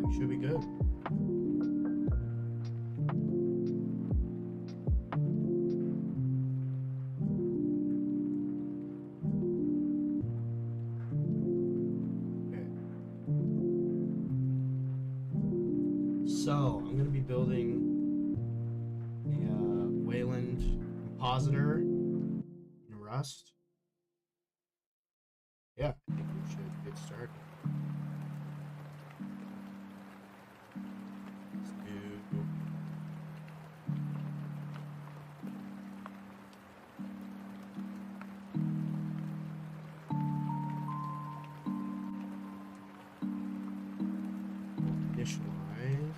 we should be good. Okay. So I'm going to be building a Wayland compositor in Rust. Yeah, I think we should get started. Let's do initialize.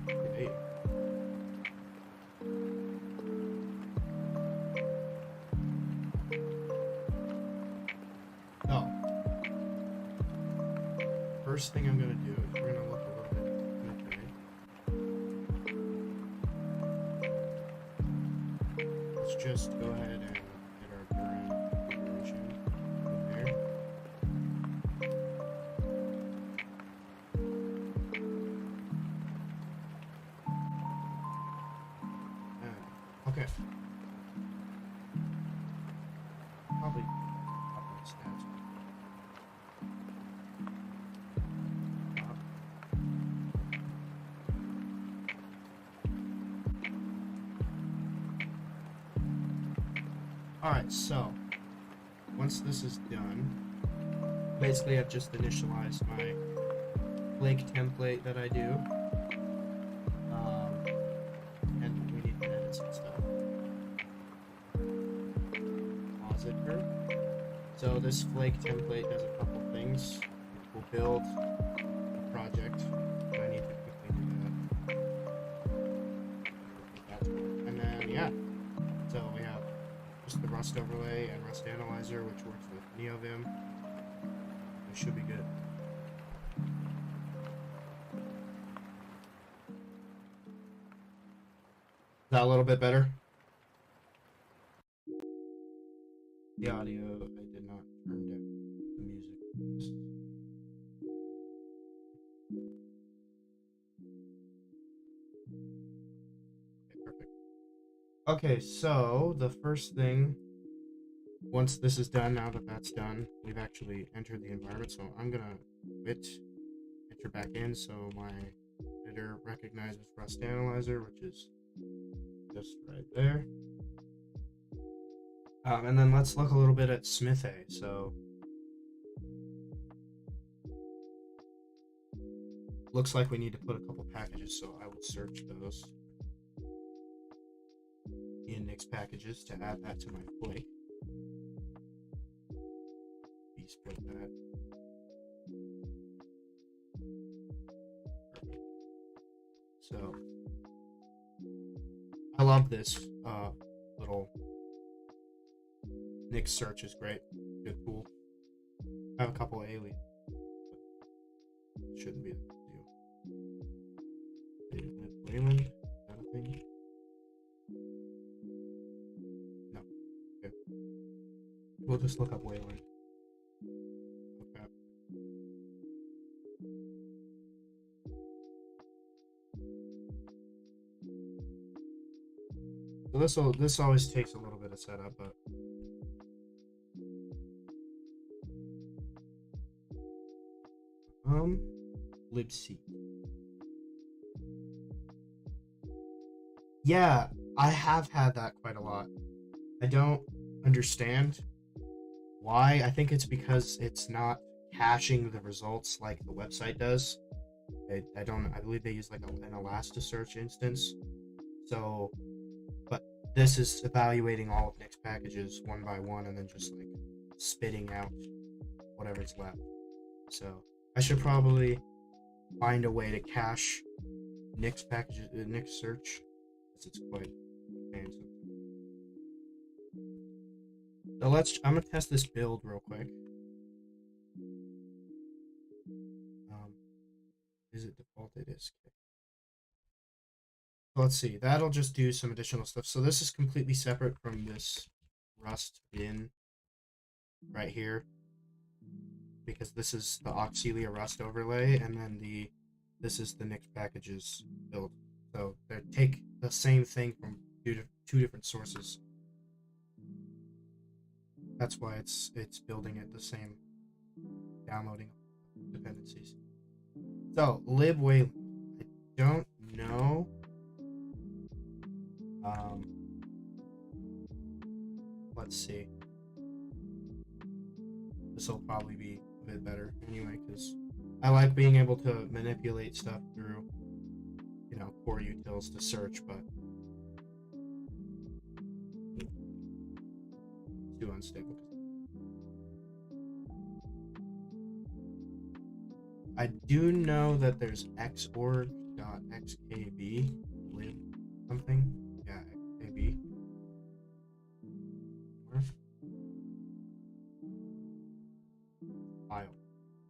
Okay. So, first thing I'm going to do is we're going to look a little bit. Let's just go ahead and get our current configuration in there. Okay. Probably up my stats. Alright, so once this is done, basically I've just initialized my flake template that I do. And we need to edit some stuff. Compositor. So this flake template does a couple things. We'll build a project, but I need to quickly do that. And then, yeah. So we have just the Rust overlay and Rust analyzer, which works with NeoVim. It should be good. Is that a little bit better? The audio, I did not turn down the music. Okay, perfect. Okay, so the first thing, once this is done, now that that's done, we've actually entered the environment. So I'm gonna enter back in so my editor recognizes Rust Analyzer, which is just right there. And then let's look a little bit at Smithy. So looks like we need to put a couple packages, so I will search those in Nix packages to add that to my flake. Split that. Perfect. So I love this little Nix search is great. Good tool. I have a couple of aliens, but it shouldn't be a big deal. Wayland, is that a thing? No. Okay. We'll just look up Wayland. Okay. So this always takes a little bit of setup, but libc. Yeah, I have had that quite a lot. I don't understand why. I think it's because it's not caching the results like the website does. I believe they use like an Elasticsearch instance. So, but this is evaluating all of Nix packages one by one and then just like spitting out whatever's left. So I should probably find a way to cache Nix packages, Nix search, because it's quite fancy. So I'm gonna test this build real quick. Is it default? It is. let's see. That'll just do some additional stuff. So this is completely separate from this Rust bin right here, because this is the Auxilia Rust overlay, and then this is the Nix packages build. So they take the same thing from two different sources. That's why it's building it the same, downloading dependencies. So lib Wayland. I don't know. Let's see. This will probably be a bit better anyway, because I like being able to manipulate stuff through, core utils to search, but it's too unstable. I do know that there's xorg.xkb lib something. Yeah, xkb. File.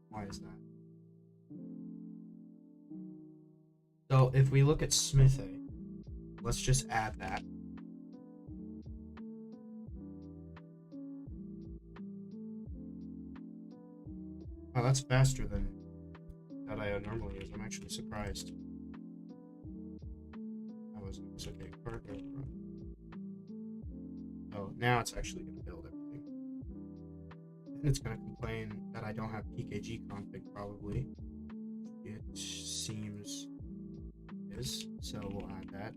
Why is that? So if we look at Smithy, let's just add that. Oh, that's faster than that I normally is. I'm actually surprised. That was okay. Oh, now it's actually going to build everything. And it's going to complain that I don't have pkg config probably. It seems is, so we'll add that.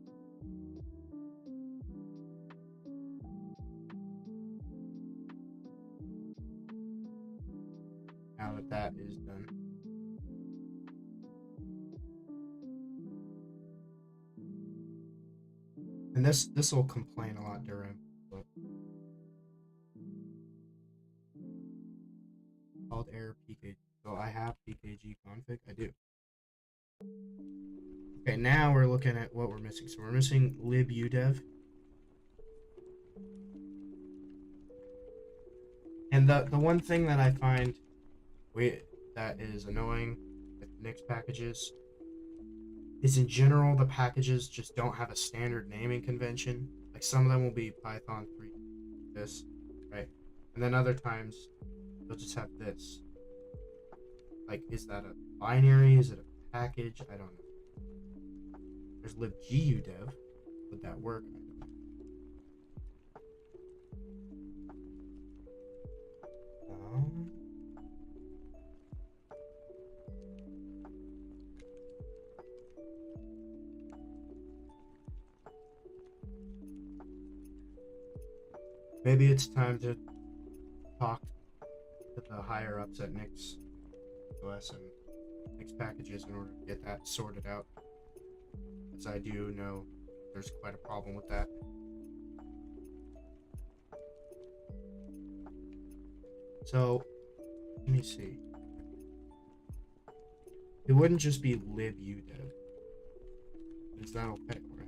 Now that that is done. And this will complain a lot during, but called error pkg. So I have pkg config. I do. Okay, now we're looking at what we're missing. So we're missing libudev. And the one thing that I find that is annoying with Nix packages is, in general, the packages just don't have a standard naming convention. Like, some of them will be Python 3 this, right? And then other times they'll just have this. Like, is that a binary? Is it a package? I don't know. There's libgudev. Would that work? I don't know. Maybe it's time to talk to the higher ups at Nix OS and Nix packages in order to get that sorted out, as I do know there's quite a problem with that. So let me see. It wouldn't just be libudev. Is that okay, right?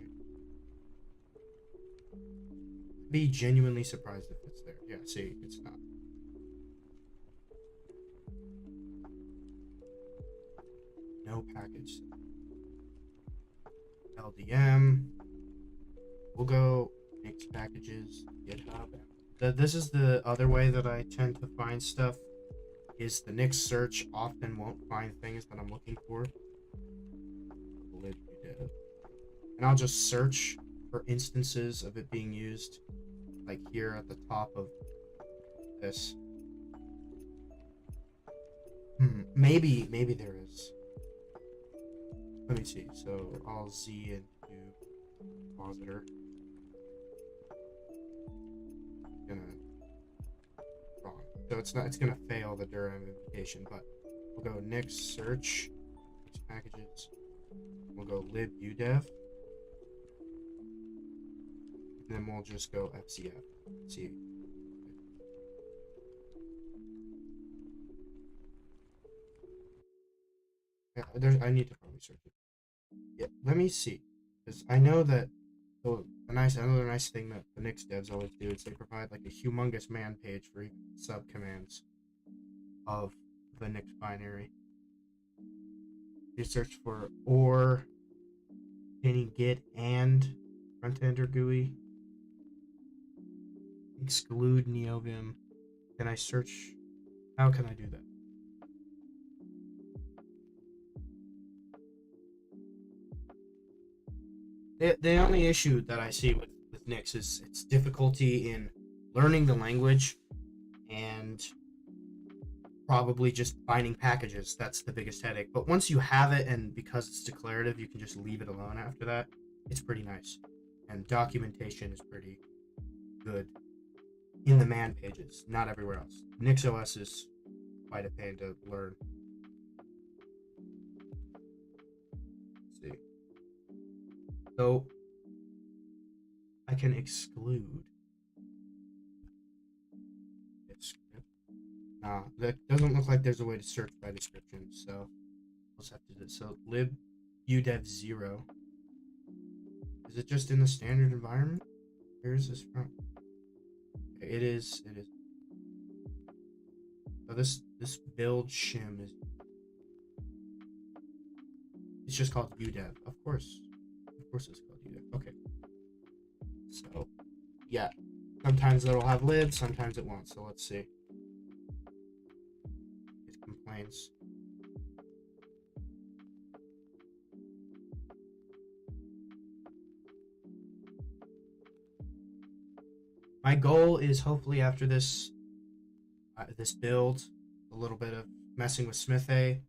Be genuinely surprised if it's there. Yeah, see, it's not. No package. LDM. We'll go Nix packages, GitHub. This is the other way that I tend to find stuff, is the Nix search often won't find things that I'm looking for. And I'll just search for instances of it being used, like here at the top of this. Maybe there is. Let me see. So I'll Z into compositor. Wrong. So it's gonna fail the Durham invocation, but we'll go Nix search, Nix packages. We'll go libudev. And then we'll just go FCF. See. Yeah, I need to probably search it. Yeah, let me see, because I know that another nice thing that the Nix devs always do is they provide like a humongous man page for sub commands of the Nix binary. You search for or containing git and front-end or GUI. Exclude neovim. Can I search? How can I do that? The only issue that I see with Nix is its difficulty in learning the language and probably just finding packages. That's the biggest headache. But once you have it, and because it's declarative, you can just leave it alone after that. It's pretty nice. And documentation is pretty good in the man pages, not everywhere else. NixOS is quite a pain to learn. Let's see. So I can exclude this script. That doesn't look like there's a way to search by description, so we'll just have to do this. So lib udev 0. Is it just in the standard environment? Where is this from? Okay, it is. So this build shim is. It's just called udev. Of course it's called udev. Okay. So, yeah. Sometimes it'll have lib, sometimes it won't. So let's see. It complains. My goal is hopefully after this build, a little bit of messing with SmithA,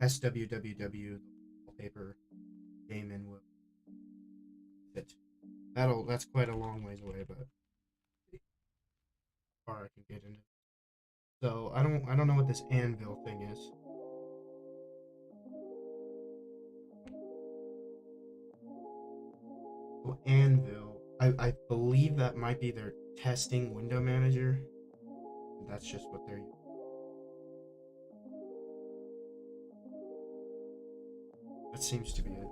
SWWW, the wallpaper daemon will fit. That's quite a long ways away, but how far I can get into. So I don't know what this anvil thing is. So anvil. I believe that might be their testing window manager. That's just what they're using. That seems to be it.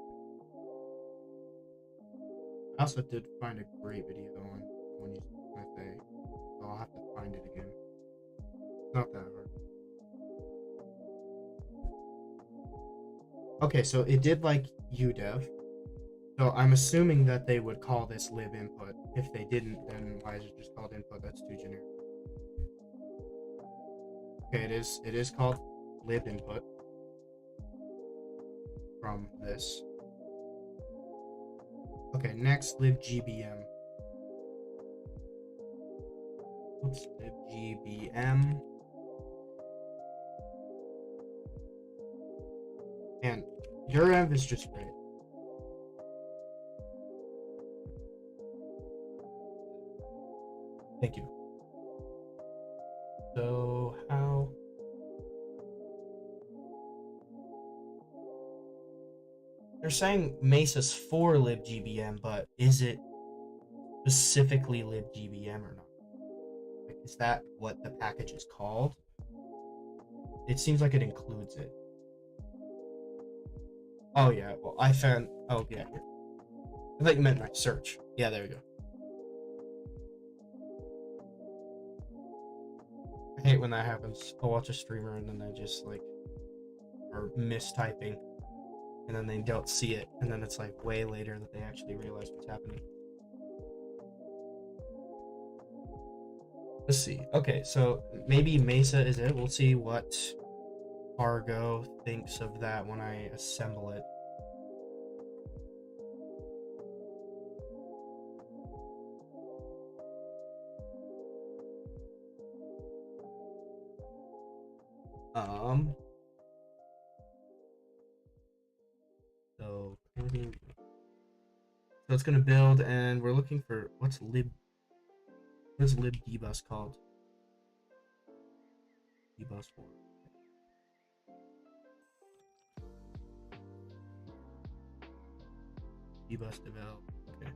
I also did find a great video on using SmithA. So I'll have to find it again. It's not that hard. Okay, so it did like udev. So I'm assuming that they would call this lib input. If they didn't, then why is it just called input? That's too generic. Okay, it is called lib input from this. Okay, next libgbm. Oops, libgbm. And your env is just great. Thank you. So how? They're saying Mesa's for libgbm, but is it specifically libgbm or not? Like, is that what the package is called? It seems like it includes it. Oh yeah, well I found. Oh yeah, here. I thought you meant my search. Yeah, there we go. I hate when that happens. I'll watch a streamer and then they just like are mistyping, and then they don't see it, and then it's like way later that they actually realize what's happening. Let's see. Okay, so maybe Mesa is it. We'll see what Argo thinks of that when I assemble it. So it's gonna build, and we're looking for what is libdbus called? Dbus 4. Dbus develop. Okay.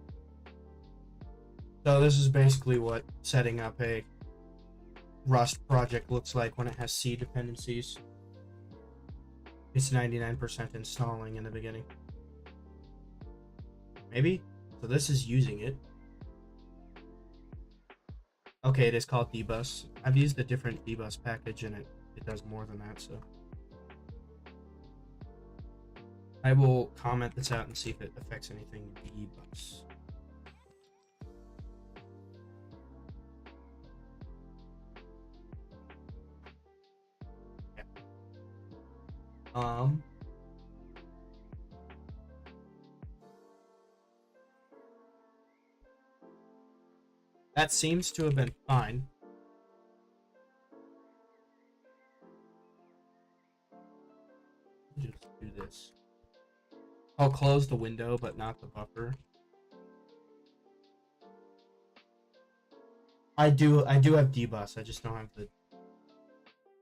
So this is basically what setting up a Rust project looks like when it has C dependencies. It's 99% installing in the beginning. Maybe? So this is using it. Okay, it is called dbus. I've used a different dbus package and it does more than that, so. I will comment this out and see if it affects anything in the bus. Yeah. That seems to have been fine. Just do this. I'll close the window, but not the buffer. I do have debus. I just don't have the.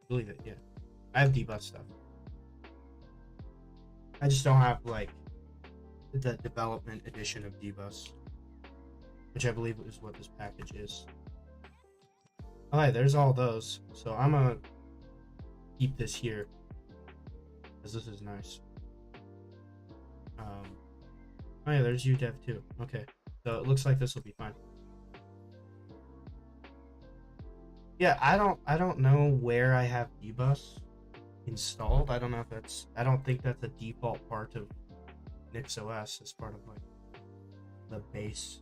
Believe it, yeah. I have debus stuff. I just don't have like the development edition of debus, which I believe is what this package is. Alright, there's all those. So I'm gonna keep this here because this is nice. Oh yeah, there's udev too. Okay, so it looks like this will be fine. Yeah, I don't know where I have debus installed. I don't know if that's. I don't think that's a default part of NixOS as part of like the base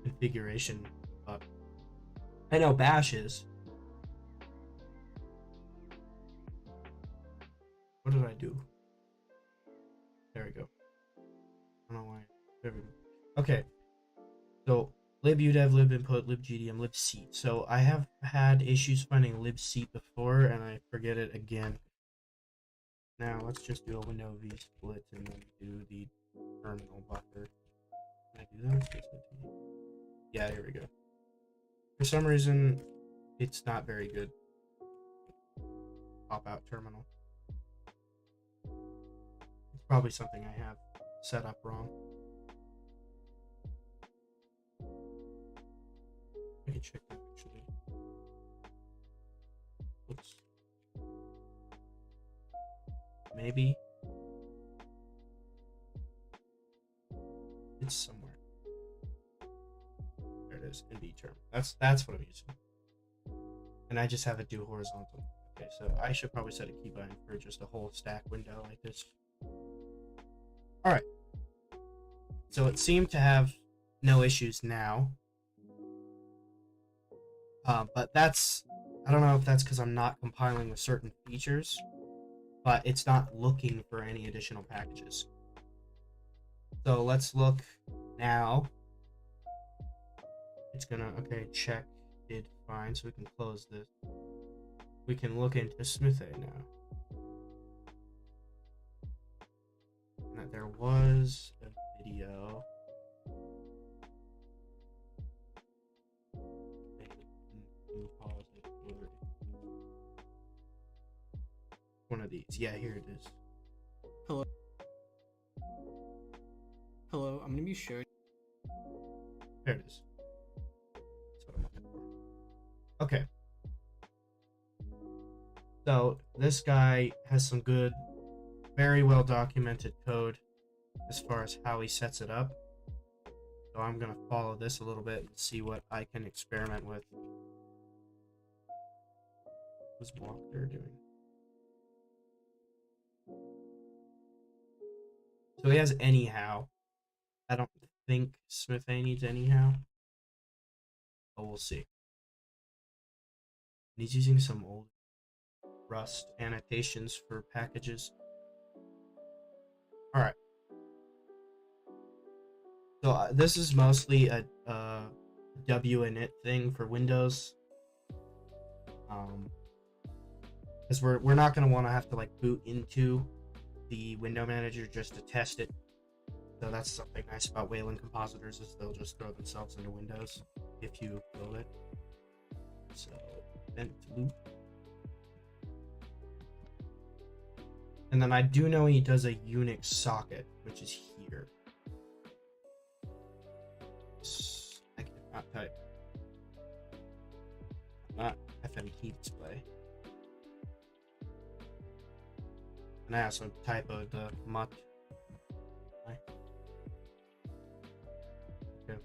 configuration. But I know Bash is. What did I do? There we go. I don't know why. There we go. Okay. So libudev, libinput, libgdm, libseat. So I have had issues finding libseat before, and I forget it again. Now let's just do a window v split and then do the terminal buffer. Can I do that? Yeah, here we go. For some reason, it's not very good. Pop out terminal. It's probably something I have set up wrong. I can check that actually. Oops. Maybe it's somewhere. There it is. NB term. That's what I'm using. And I just have it do horizontal. Okay, so I should probably set a keybind for just a whole stack window like this. All right. So it seemed to have no issues now. But that's, I don't know if that's because I'm not compiling with certain features, but it's not looking for any additional packages. So let's look now. It's gonna, okay, check did fine, so we can close this. We can look into SmithA now. And that there was a video. One of these. Yeah, here it is. Hello. Hello, I'm gonna be showing. There it is. That's what I'm looking for. Okay. So this guy has some good, very well documented code as far as how he sets it up. So I'm gonna follow this a little bit and see what I can experiment with. What's block they're doing? So he has anyhow. I don't think SmithA needs anyhow. But we'll see. And he's using some old Rust annotations for packages. Alright. So this is mostly a winit thing for Windows. Because we're not going to want to have to like boot into the window manager just to test it. So that's something nice about Wayland compositors is they'll just throw themselves into Windows if you build it. So event loop. And then I do know he does a Unix socket, which is here. I cannot type. Not FMT display. And I also typoed the mutt. Okay.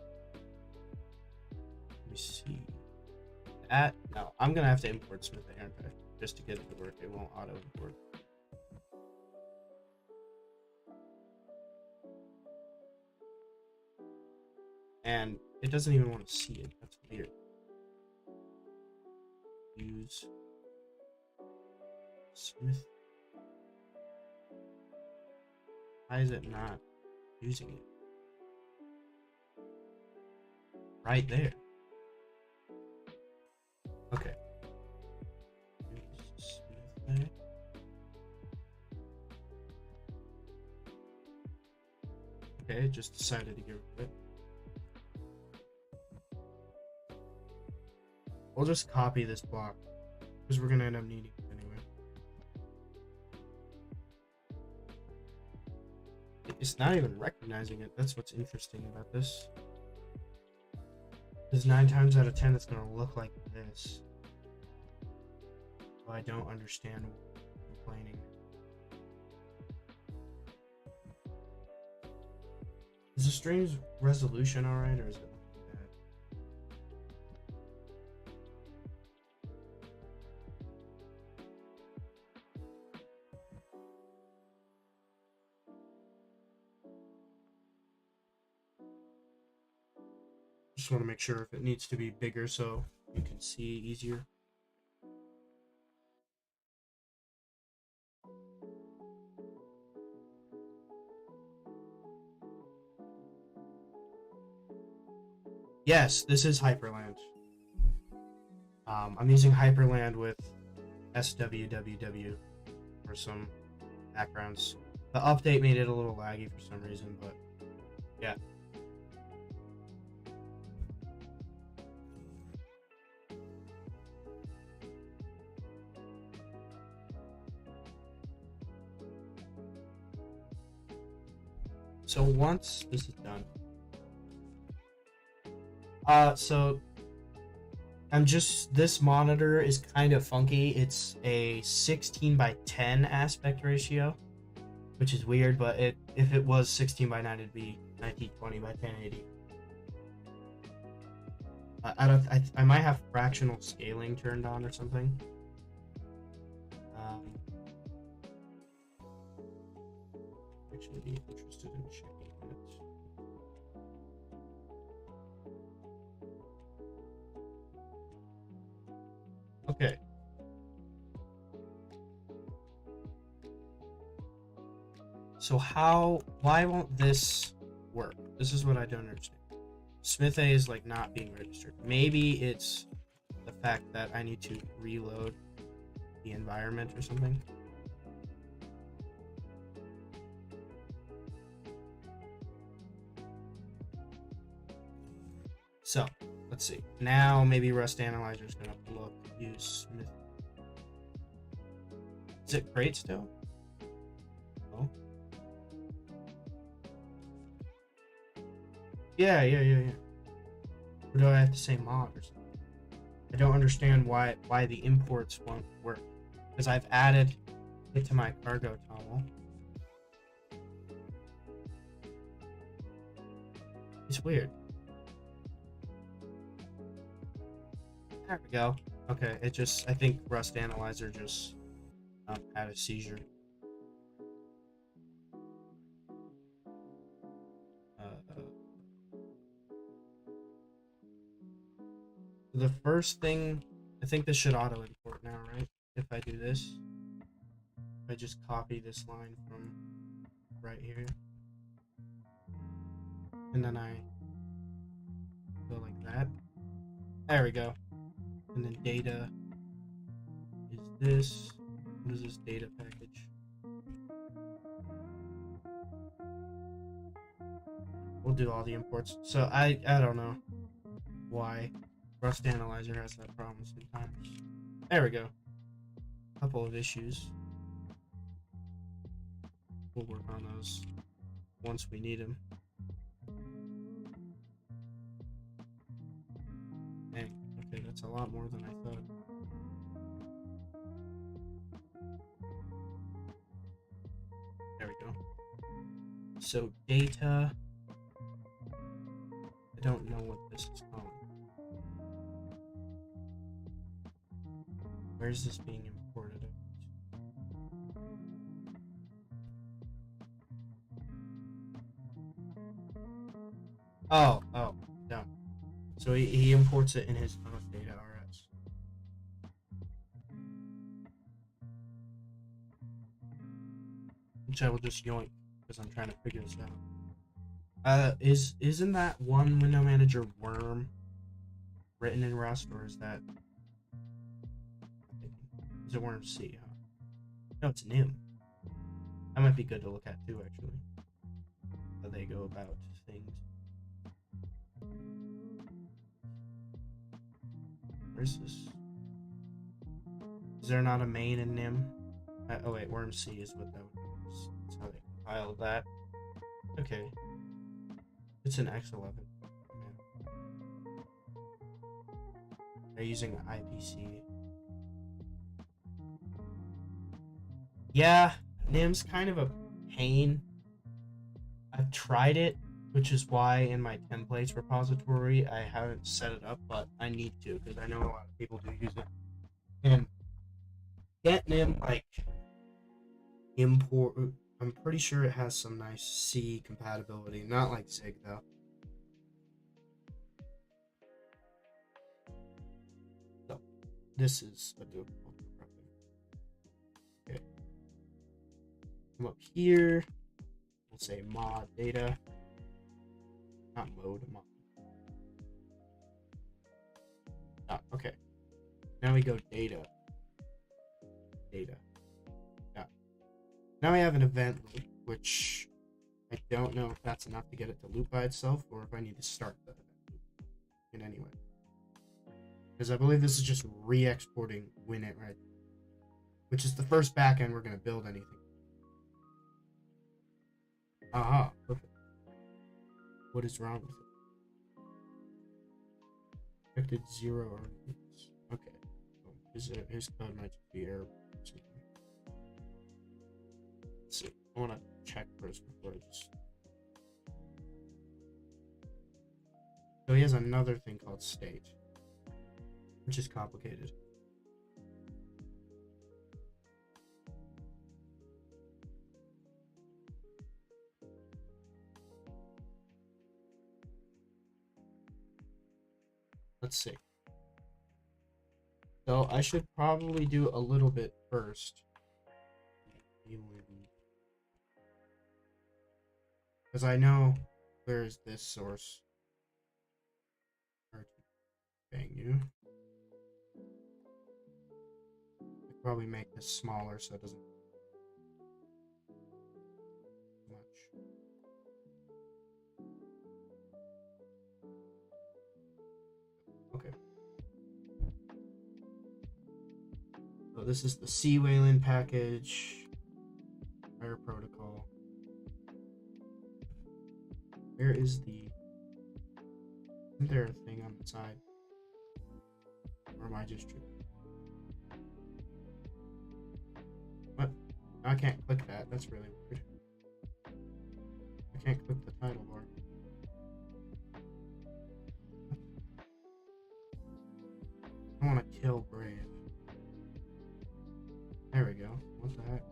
Let me see. That no, I'm gonna have to import SmithA, aren't I? Just to get it to work. It won't auto import. and it doesn't even want to see it. That's weird. Use Smith. Why is it not using it? Right there. Okay. Use Smith there. Okay, just decided to get rid of it. We'll just copy this block because we're gonna end up needing it anyway. It's not even recognizing it. That's what's interesting about this. Because 9 times out of 10 it's gonna look like this. So I don't understand complaining. Is the stream's resolution alright, or is it looking bad? Just want to make sure if it needs to be bigger so you can see easier. Yes, this is Hyperland. I'm using Hyperland with SWWW for some backgrounds. The update made it a little laggy for some reason, but yeah. So once this is done, so this monitor is kind of funky. It's a 16:10 aspect ratio, which is weird, but if it was 16:9, it'd be 1920 by 1080. I might have fractional scaling turned on or something. Actually be interested in checking it. Okay. So why won't this work? This is what I don't understand. Smith A is like not being registered. Maybe it's the fact that I need to reload the environment or something. So let's see. Now maybe Rust Analyzer is gonna use Smith. Is it great still? Oh. Yeah. Or do I have to say mod or something? I don't understand why the imports won't work. Because I've added it to my cargo toml. It's weird. There we go. Okay, I think Rust Analyzer just had a seizure. The first thing, I think this should auto import now, right? If I do this, if I just copy this line from right here, and then I go like that. There we go. And then data is this. What is this data package? We'll do all the imports. So I don't know why Rust Analyzer has that problem sometimes. There we go. Couple of issues. We'll work on those once we need them. Dang, okay, that's a lot more than I thought. There we go. So data, I don't know what this is called. Where is this being imported? Oh, So he imports it in his own data RS. Which I will just yoink because I'm trying to figure this out. Isn't that one window manager worm written in Rust, or is that is it worm C? Huh? No, it's nim. That might be good to look at too, actually. How they go about things. Where's this? Is there not a main in nim? Oh wait, worm C is what that was. That's how they compiled that. Okay. It's an X11. They're using IPC. Yeah, nim's kind of a pain. I've tried it, which is why in my templates repository I haven't set it up, but I need to because I know a lot of people do use it. And get nim like import. I'm pretty sure it has some nice C compatibility, not like Zig though. So this is a doable. Okay. Come up here. We'll say mod data. Not mode, mod. Oh, okay. Now we go data. Data. Yeah. Now we have an event loop, which I don't know if that's enough to get it to loop by itself, or if I need to start the event loop in any way. Because I believe this is just re-exporting winit right, which is the first backend we're going to build anything. Aha, perfect. What is wrong with it? Expected 0 arguments. Okay. His code might be error. Let's see. I want to check first before I just. So he has another thing called state, which is complicated. Let's see. So I should probably do a little bit first. Because I know where's this source. Bang you. I probably make this smaller so it doesn't much. Okay. So this is the C Wayland package. Fire protocol. Where is the? Isn't there a thing on the side? Or am I just tripping? What? I can't click that. That's really weird. I can't click the title bar. I want to kill Brave. There we go. What the heck?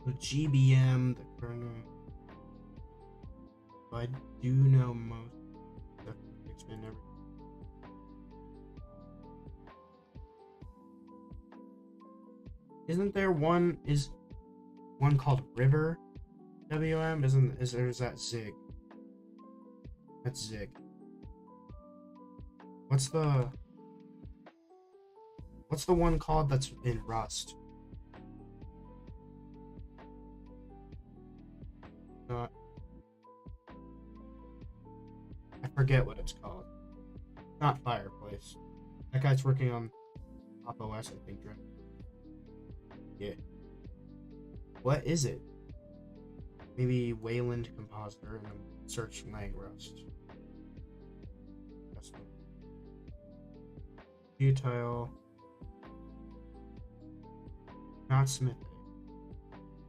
The GBM, the kernel. I do know most stuff. Expand everything. Isn't there one called River WM? Is that Zig? That's Zig. What's the one called that's in Rust? Not. I forget what it's called. Not Fireplace. That guy's working on Pop OS, I think, right? Yeah. What is it? Maybe Wayland Compositor and then search Lang Rust. Futile. Not Smith.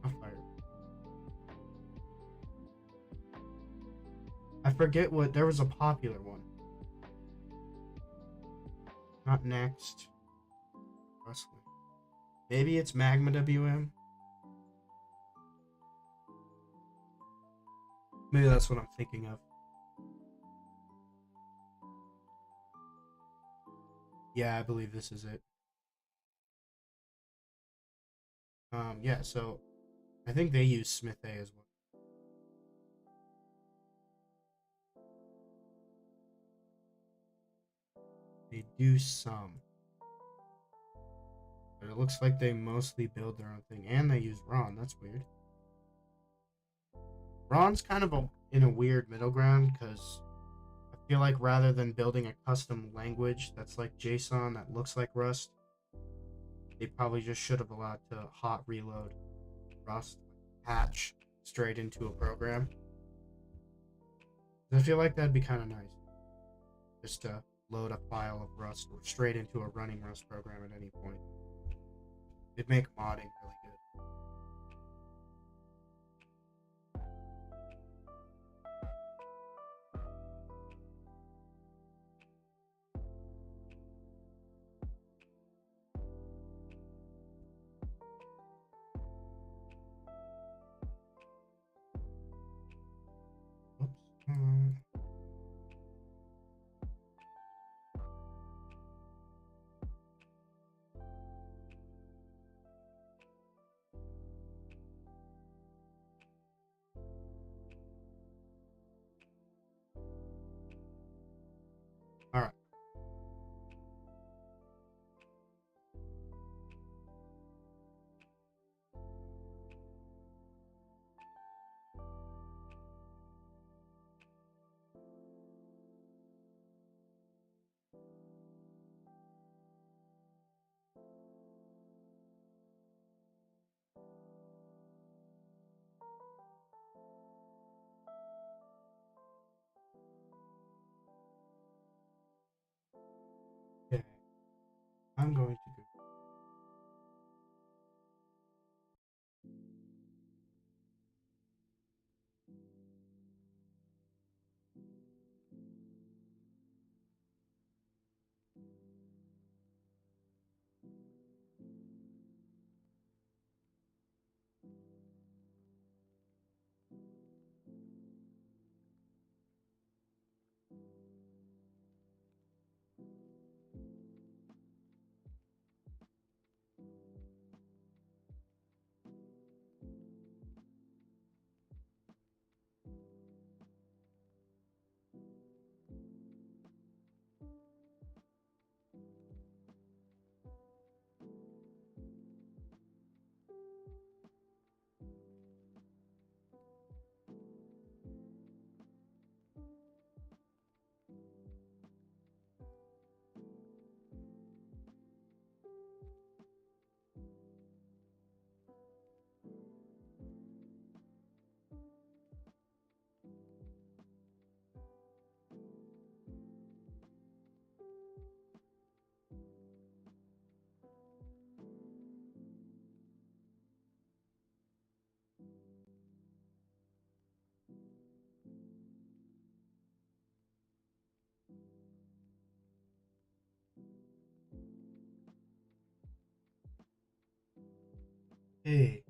Not Fire. I forget what. There was a popular one. Not Next. Rustling. Maybe it's Magma WM. Maybe that's what I'm thinking of. Yeah, I believe this is it. Yeah, so I think they use Smith A as well. They do some. But it looks like they mostly build their own thing. And they use Ron. That's weird. Ron's kind of in a weird middle ground because I feel like rather than building a custom language that's like JSON that looks like Rust, they probably just should have allowed to hot reload Rust patch straight into a program. I feel like that'd be kind of nice. Just to load a file of Rust straight into a running Rust program at any point. It'd make modding really good. Oops. All right. Okay. I'm going to go. Hey.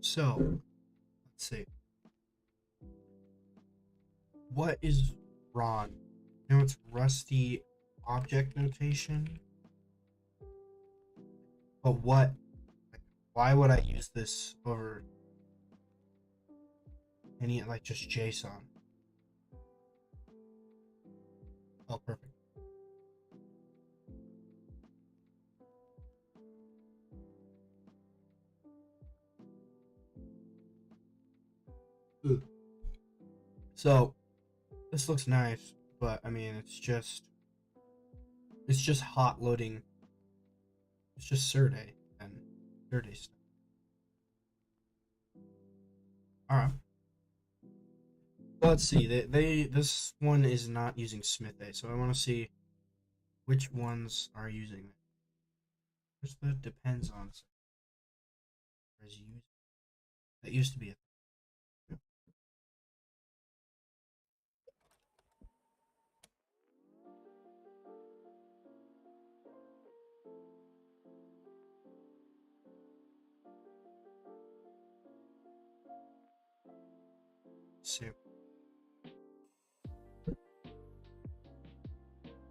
So, let's see. What is Ron? You know, it's Rusty object notation. But what? Like, why would I use this over any, like, just JSON? Oh, perfect. Ugh. So, this looks nice, but I mean, it's just hot loading. It's just Serde and Serde stuff. All right. Well, let's see. This one is not using Smith A, so I want to see which ones are using it. Where's the depends on? That used to be a. Let's see.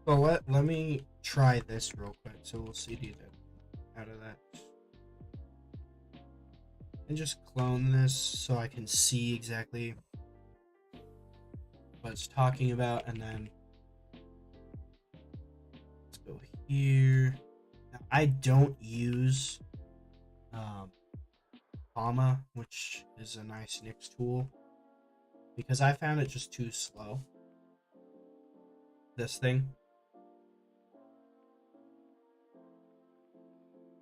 So let me try this real quick. So we'll CD that out of that. And just clone this so I can see exactly what it's talking about, and then let's go here. Now, I don't use comma, which is a nice Nix tool, because I found it just too slow. This thing.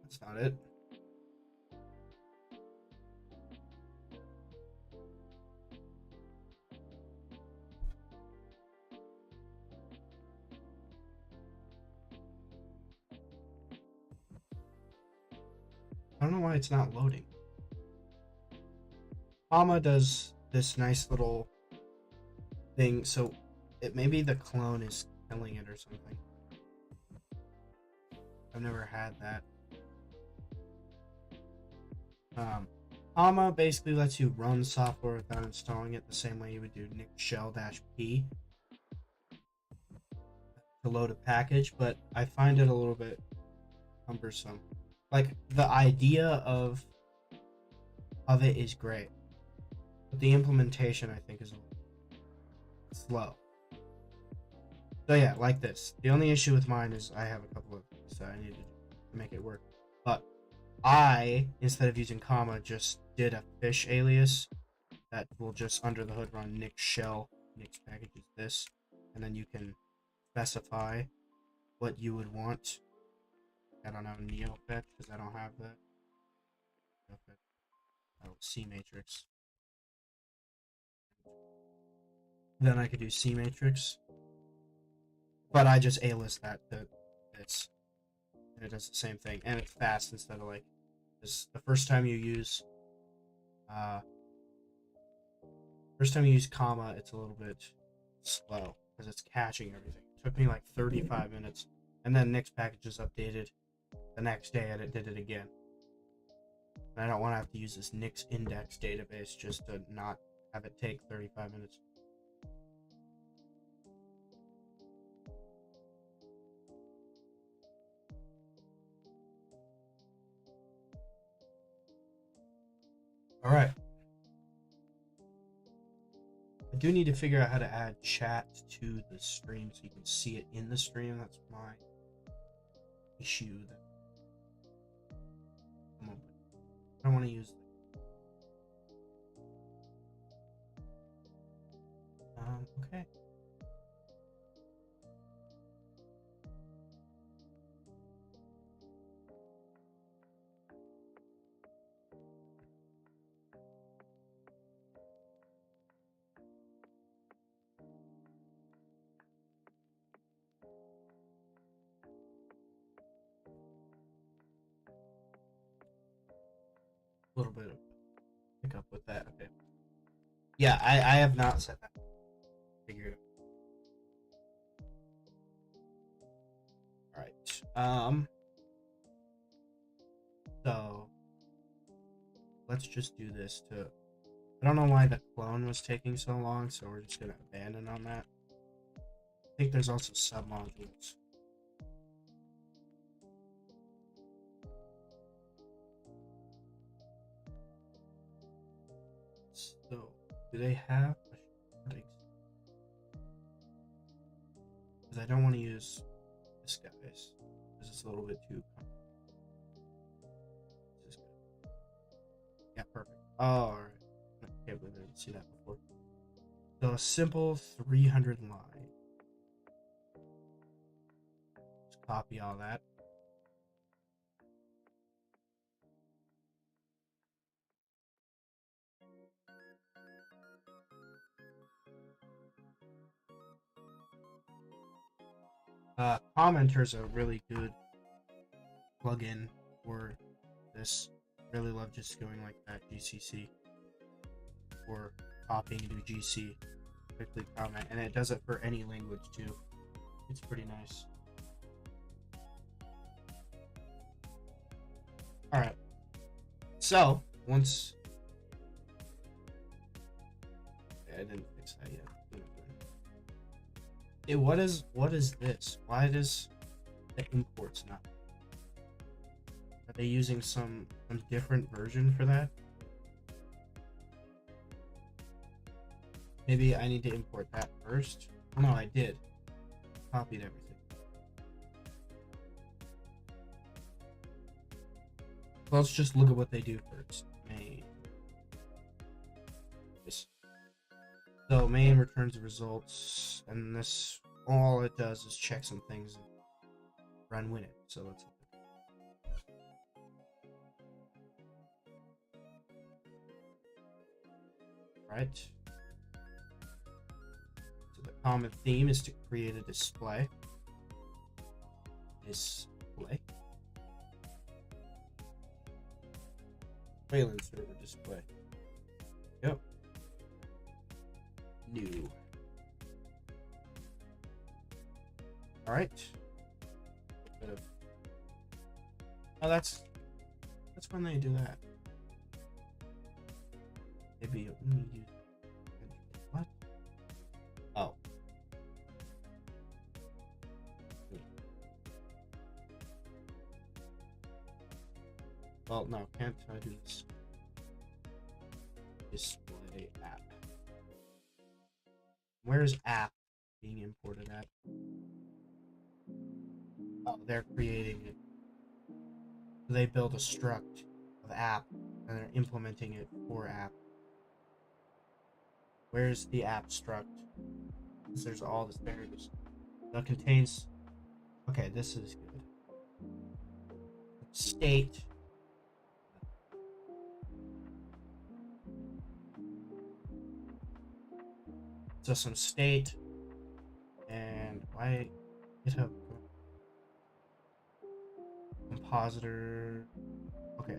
That's not it. I don't know why it's not loading. Comma does this nice little thing, so it maybe the clone is killing it or something. I've never had that. Comma basically lets you run software without installing it, the same way you would do nix shell-p to load a package, but I find it a little bit cumbersome. Like, the idea of it is great, but the implementation, I think, is a little slow. So yeah, like this. The only issue with mine is I have a couple of things that I need to make it work. But I, instead of using comma, just did a fish alias that will just under the hood run nix shell, nix packages this, and then you can specify what you would want. I don't have neofetch because I don't have that. Oh, C matrix. Then I could do C matrix, but I just alias that to this, and it does the same thing, and it's fast instead of like this. The first time you use comma, it's a little bit slow because it's catching everything. It took me like 35 minutes, and then Nix packages updated the next day, and it did it again. And I don't want to have to use this Nix index database just to not have it take 35 minutes. All right. I do need to figure out how to add chat to the stream so you can see it in the stream. That's my issue. I don't want to use okay. A little bit of pick up with that. Okay. Yeah, I have not said that. Figure it out. All right. So let's just do this to. I don't know why the clone was taking so long, so we're just gonna abandon on that. I think there's also submodules. So, do they have a sharding? Because I don't want to use this guy's, because it's a little bit too. Yeah, perfect. Oh, all right. I can't believe I didn't see that before. So a simple 300 line. Just copy all that. Commenter's a really good plugin for this. Really love just going like that GCC or copying to GC, quickly comment, and it does it for any language too. It's pretty nice. All right. So once Okay, I didn't fix that yet. Hey, what is this? Why does the imports not? Are they using some different version for that? Maybe I need to import that first. Oh, no, I did. Copied everything. Let's just look at what they do first. Main. So main returns the results, and this all it does is check some things and run win it. So let's right. So the common theme is to create a display. Display. Wayland server display. Yep. New. All right. Oh, that's when they do that. Maybe use what? Oh. Well, no, can't I do this? Display app. Where's app being imported at? Oh, they're creating it. They build a struct of app and they're implementing it for app. Where's the app struct? Because there's all this variables. That contains. Okay, this is good. State. So some state. And why GitHub compositor. Okay.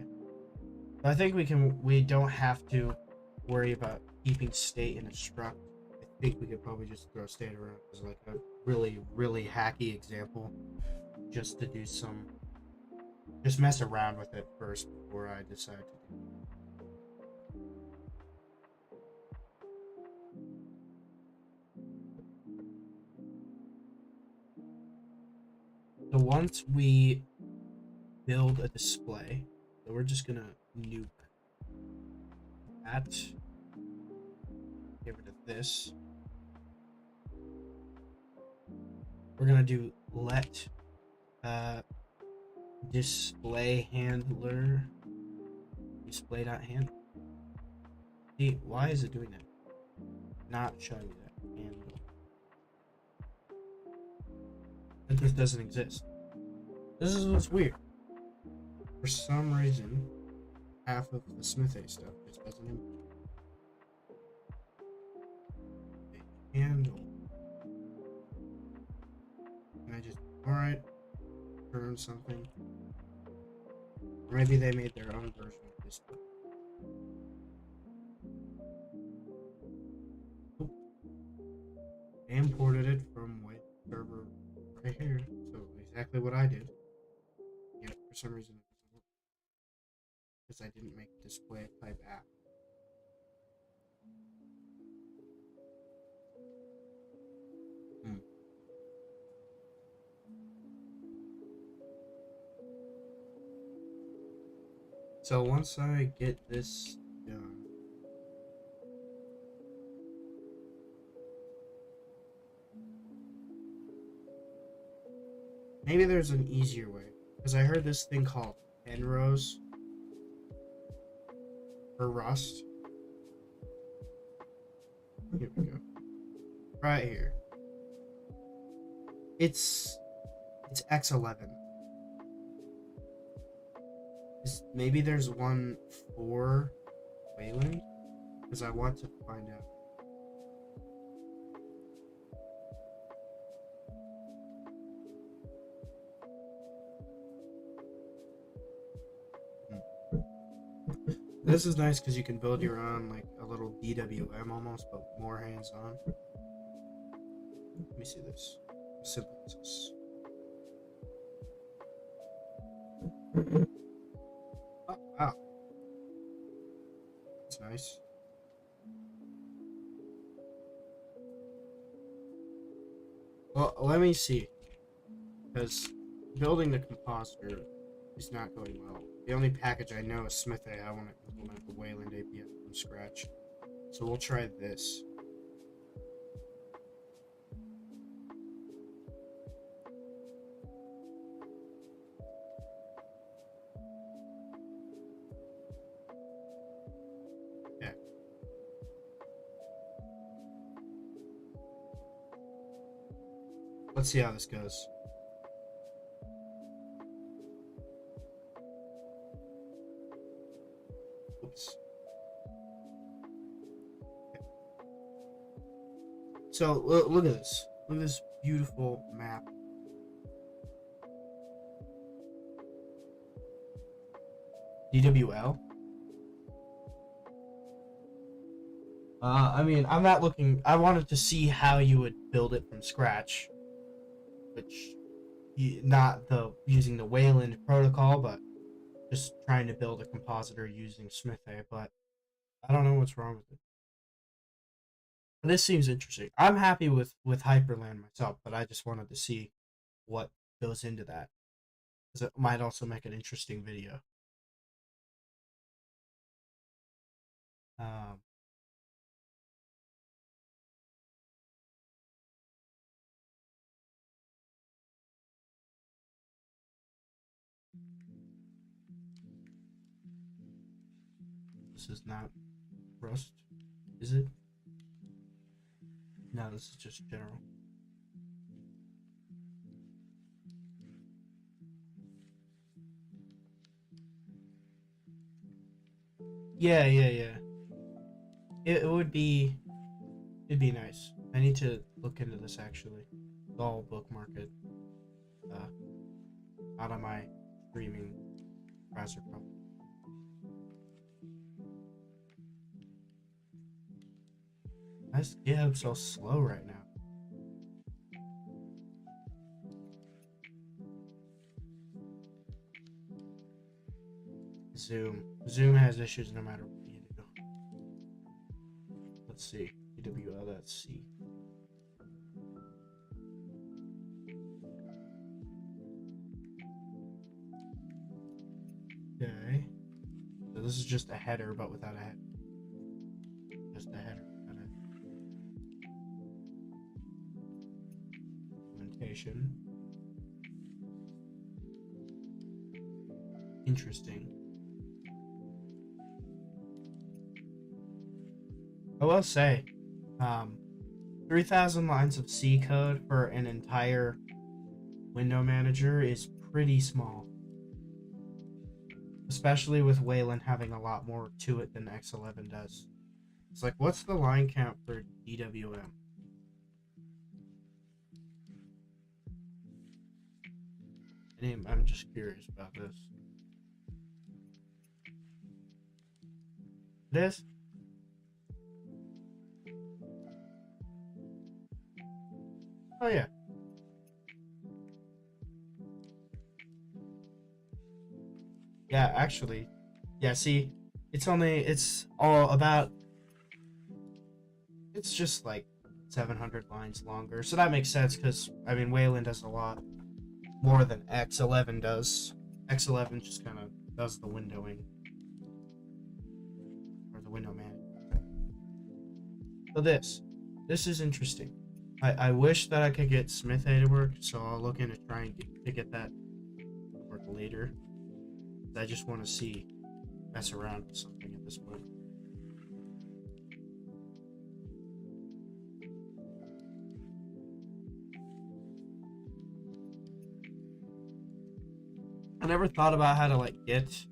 I think we don't have to worry about keeping state in a struct. I think we could probably just throw state around as like a really, really hacky example. Just to do some, just mess around with it first before I decide to do it. So once we build a display, so we're just gonna nuke that. Get rid of this. We're gonna do let display handler display.handle. See, why is it doing that? Not showing you that handle. That just doesn't exist. This is what's weird. For some reason, half of the Smith A stuff just doesn't import. Handle. And I just, alright, turn something. Or maybe they made their own version of this stuff. Oh. I imported it from Wayland server right here. So exactly what I did. Yet for some reason it doesn't work. Because I didn't make a display type app. So once I get this done, maybe there's an easier way. Because I heard this thing called 10 rows for Rust. Here we go. Right here. It's X11. Maybe there's one for Wayland, because I want to find out. This is nice because you can build your own, like a little DWM almost, but more hands-on. Let me see this. How simple is this? Oh, wow. That's nice. Well, let me see. Because building the compositor is not going well. The only package I know is Smith A. I want to implement the Wayland API from scratch. So we'll try this. Yeah. Let's see how this goes. Oops. Okay. So look at this. Look at this beautiful map. DWL. I mean, I'm not looking. I wanted to see how you would build it from scratch, which not the using the Wayland protocol, but just trying to build a compositor using Smith A. But I don't know what's wrong with it. This seems interesting. I'm happy with Hyperland myself, but I just wanted to see what goes into that, because it might also make an interesting video. Um, this is not Rust, is it? No, this is just general. Yeah. It would be it'd be nice. I need to look into this actually. I'll bookmark it out of my streaming browser. Probably. Why is GitHub so slow right now? Zoom has issues no matter what you do. Let's see. EWL.C. Okay. So this is just a header, but without a head. Just a header without a implementation. Interesting. I will say, 3,000 lines of C code for an entire window manager is pretty small. Especially with Wayland having a lot more to it than X11 does. It's like, what's the line count for DWM? I'm just curious about this. It is? Oh yeah. Yeah, actually. Yeah, see, it's all about, it's just like 700 lines longer. So that makes sense because, I mean, Wayland does a lot more than X11 does. X11 just kind of does the windowing. Or the window management. So this is interesting. I wish that I could get Smith A to work, so I'll look into trying to get that to work later. I just want to mess around with something at this point. I never thought about how to like get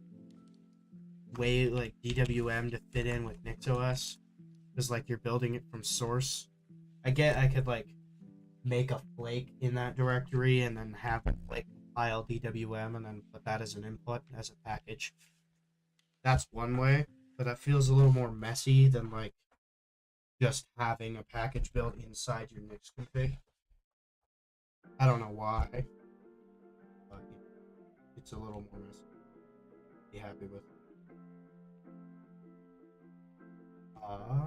like DWM to fit in with NixOS, because like you're building it from source. I could like make a flake in that directory and then have it like compile DWM and then put that as an input as a package. That's one way, but that feels a little more messy than like just having a package built inside your Nix config. I don't know why, but it's a little more messy. Be happy with. Uh,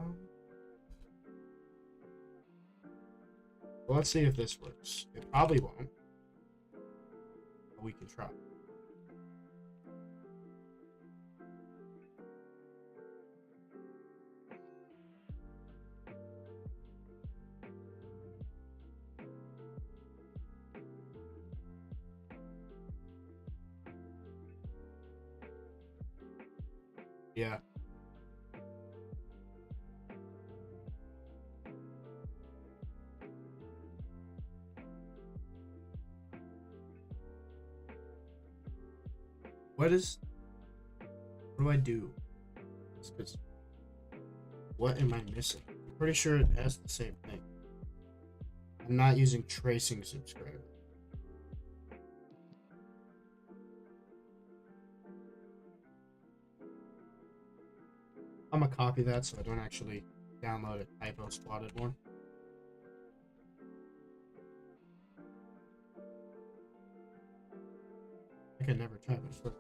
Well, let's see if this works. It probably won't, but we can try. Yeah. What do I do? Because what am I missing? I'm pretty sure it has the same thing. I'm not using tracing subscriber. I'm gonna copy that so I don't actually download a typo spotted one. I can never type it. So.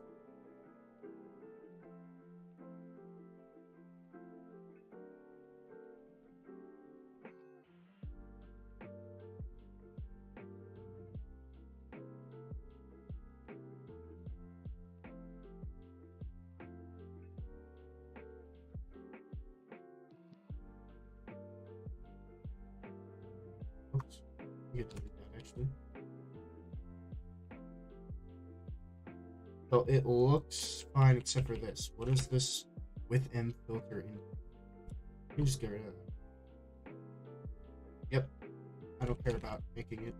Oops. You can delete that actually. So it looks fine except for this. What is this with M filter in? Let me just get rid of that. Yep. I don't care about making it.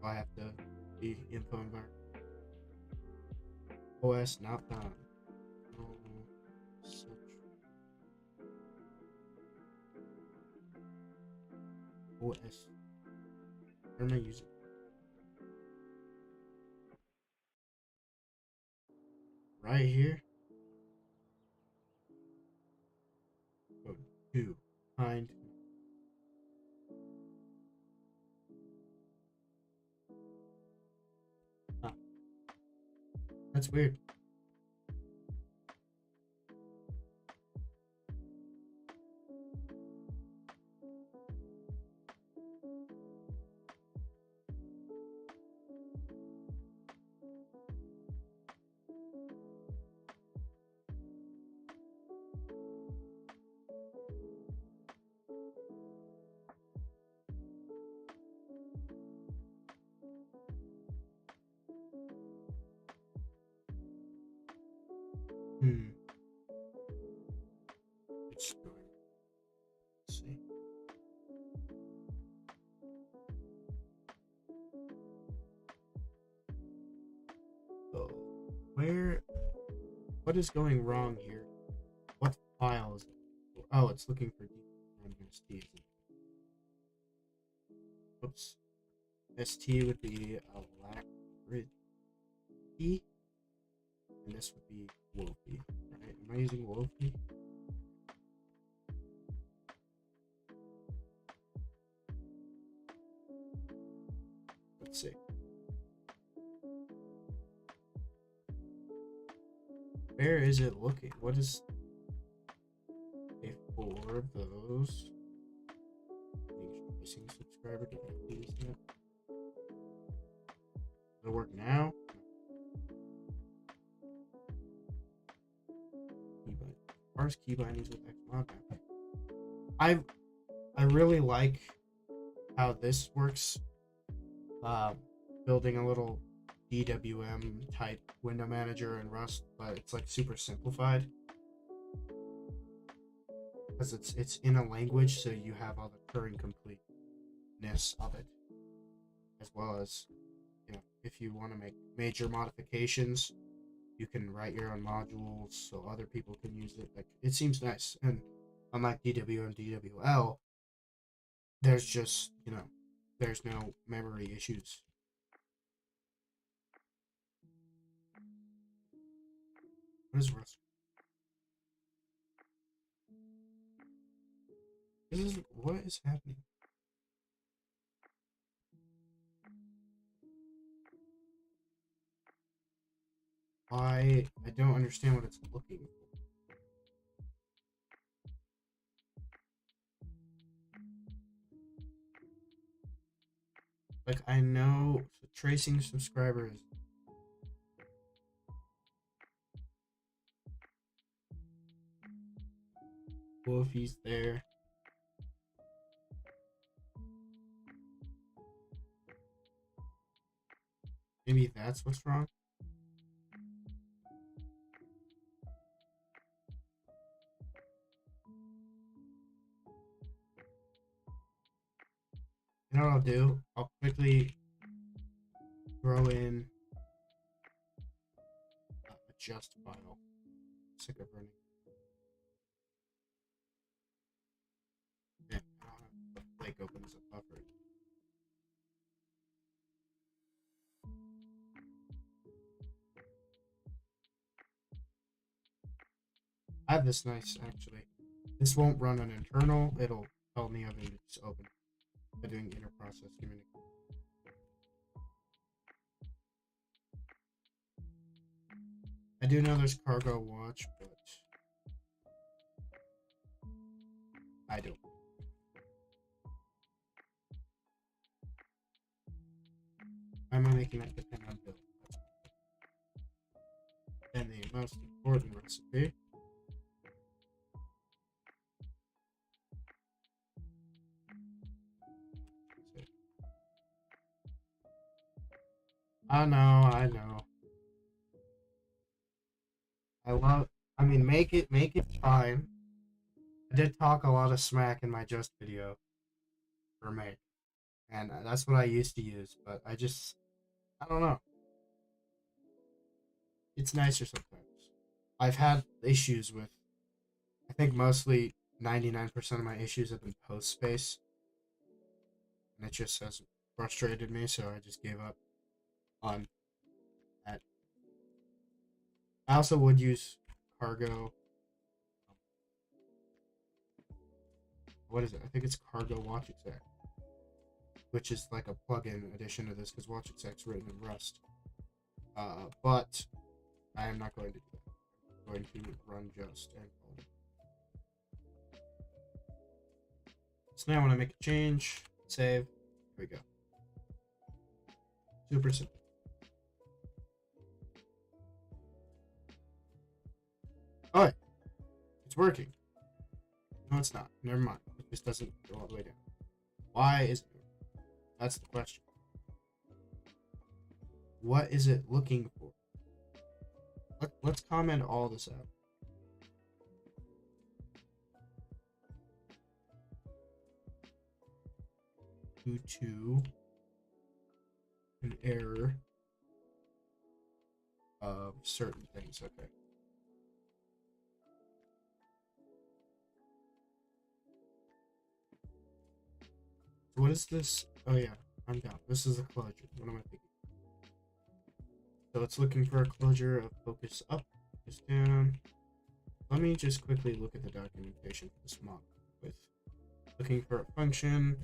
I have to be info environment. OS not found. Oh, such. OS. Where am I using? Right here. Code 2. Find. Ah, that's weird. Hmm. It's going. Let's see. Oh, where? What is going wrong here? What file is it? Oh, it's looking for dependencies. Oops. ST would be alacrity, and this would be Wolfie. Right? Am I using Wolfie? Let's see. Where is it looking? What is a 4 of those? Tracing subscriber. Did I use that? Does it work now? Keybind. Parse key bindings with Xmod. I really like how this works. Building a little DWM type window manager in Rust, but it's like super simplified because it's in a language, so you have all the Turing completeness of it, as well as, you know, if you want to make major modifications, you can write your own modules so other people can use it. Like, it seems nice, and unlike DW and DWL, there's just, you know, there's no memory issues. What is Rust? What is happening? I don't understand what it's looking for. Like, I know tracing subscribers. Wolfie's there. Maybe that's what's wrong. You know what I'll do? I'll quickly throw in adjust file. Sick of running. Yeah, I don't have the flake open as a buffer. I have this nice actually. This won't run an internal. It'll tell me everything to just open by doing inter-process communication. I do know there's cargo watch, but I don't. Why am I making that depend on build? And the most important recipe. I know, I know. I mean, make it fine. I did talk a lot of smack in my just video for make, and that's what I used to use, but I don't know. It's nicer sometimes. I've had issues with, I think mostly 99% of my issues have been post space, and it just has frustrated me, so I just gave up on that. I also would use cargo. What is it? I think it's cargo watch exec, which is like a plug-in addition to this because watch exec's written in Rust. But I am not going to do that. I'm going to run just and call it. So now when I make a change, save, here we go. Super simple. Alright, it's working. No, it's not. Never mind. It just doesn't go all the way down. Why is it? That's the question. What is it looking for? Let's comment all this out. Due to an error of certain things. Okay. What is this? Oh yeah, I'm down. This is a closure. What am I thinking? So it's looking for a closure of focus up, focus down. Let me just quickly look at the documentation for this mock with looking for a function,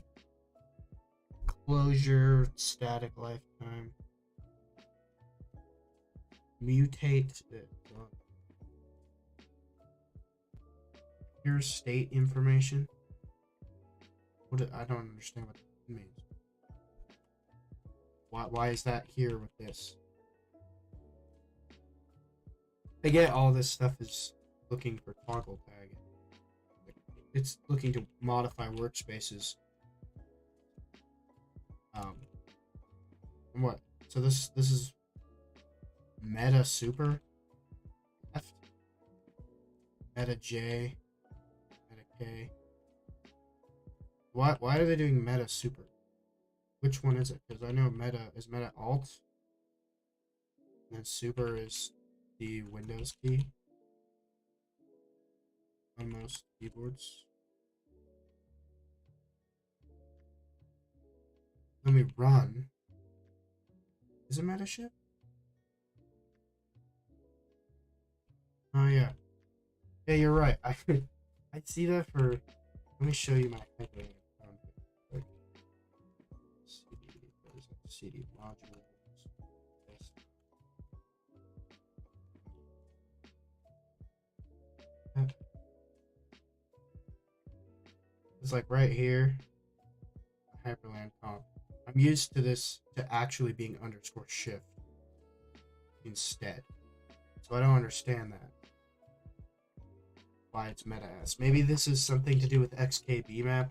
closure, static lifetime, mutate. Here's state information. I don't understand what that means. Why is that here with this? I get all this stuff is looking for toggle tag. It's looking to modify workspaces. And what? So this is meta super left, meta J, meta K. Why are they doing meta super? Which one is it? Because I know meta is meta alt, and then super is the Windows key on most keyboards. Let me run. Is it meta shift? Oh yeah. Yeah, you're right. I see that for. Let me show you my hyperlink. Like, CD modules. Yes. It's like right here. Hyperland comp. I'm used to this to actually being underscore shift instead. So I don't understand that. Why it's meta s. Maybe this is something to do with XKB map.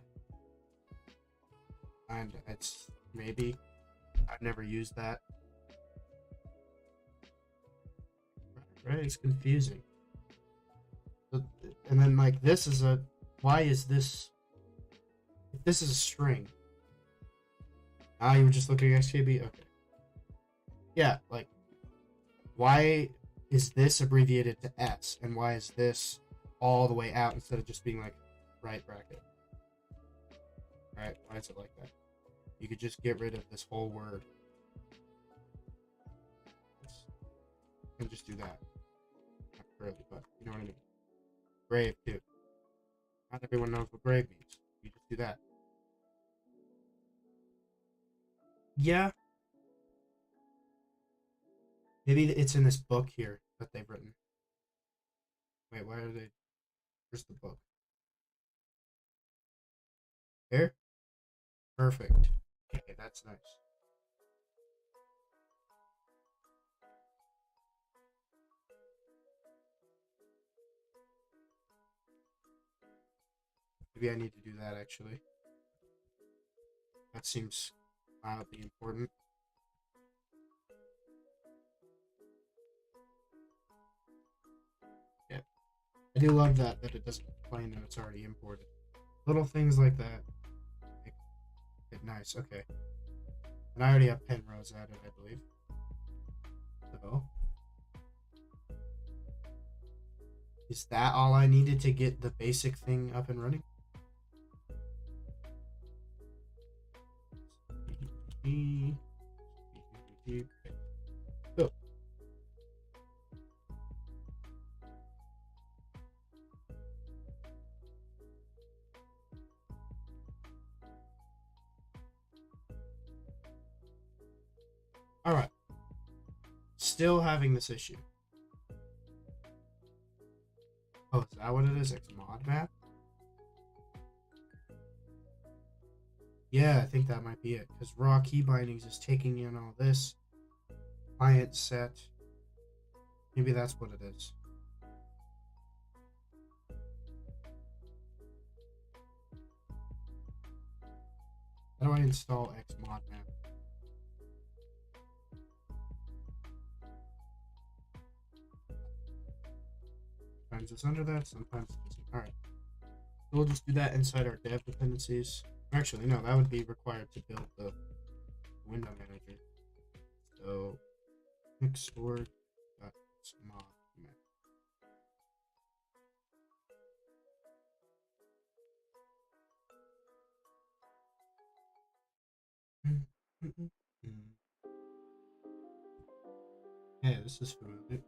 And it's maybe. I've never used that. Right? It's confusing. And then like this is a, why is this, if this is a string. Ah, you were just looking at XKB? Okay. Yeah, like, why is this abbreviated to S, and why is this all the way out instead of just being like right bracket? Right? Why is it like that? You could just get rid of this whole word. And just do that. Not curly, but you know what I mean. Grave, too. Not everyone knows what grave means. You just do that. Yeah. Maybe it's in this book here that they've written. Wait, why are they... Where's the book? Here? Perfect. Okay, that's nice. Maybe I need to do that, actually. That seems mildly important. Yeah. I do love that it doesn't complain that it's already imported. Little things like that. Make it nice. Okay. And I already have 10 rows added, I believe. So... is that all I needed to get the basic thing up and running? Oh. Alright. Still having this issue. Oh, is that what it is? It's mod map? Yeah, I think that might be it. Because raw key bindings is taking in all this. Client set. Maybe that's what it is. How do I install Xmod map? Sometimes it's under that, sometimes it isn't. Alright. We'll just do that inside our dev dependencies. Actually, no, that would be required to build the window manager. So, mixorg.mod map. Hey, this is familiar.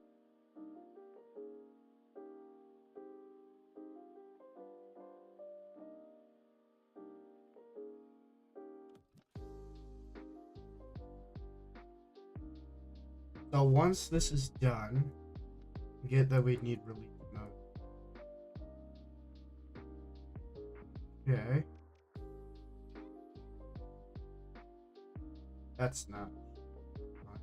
So once this is done, get that we need release mode. Okay. That's not fine.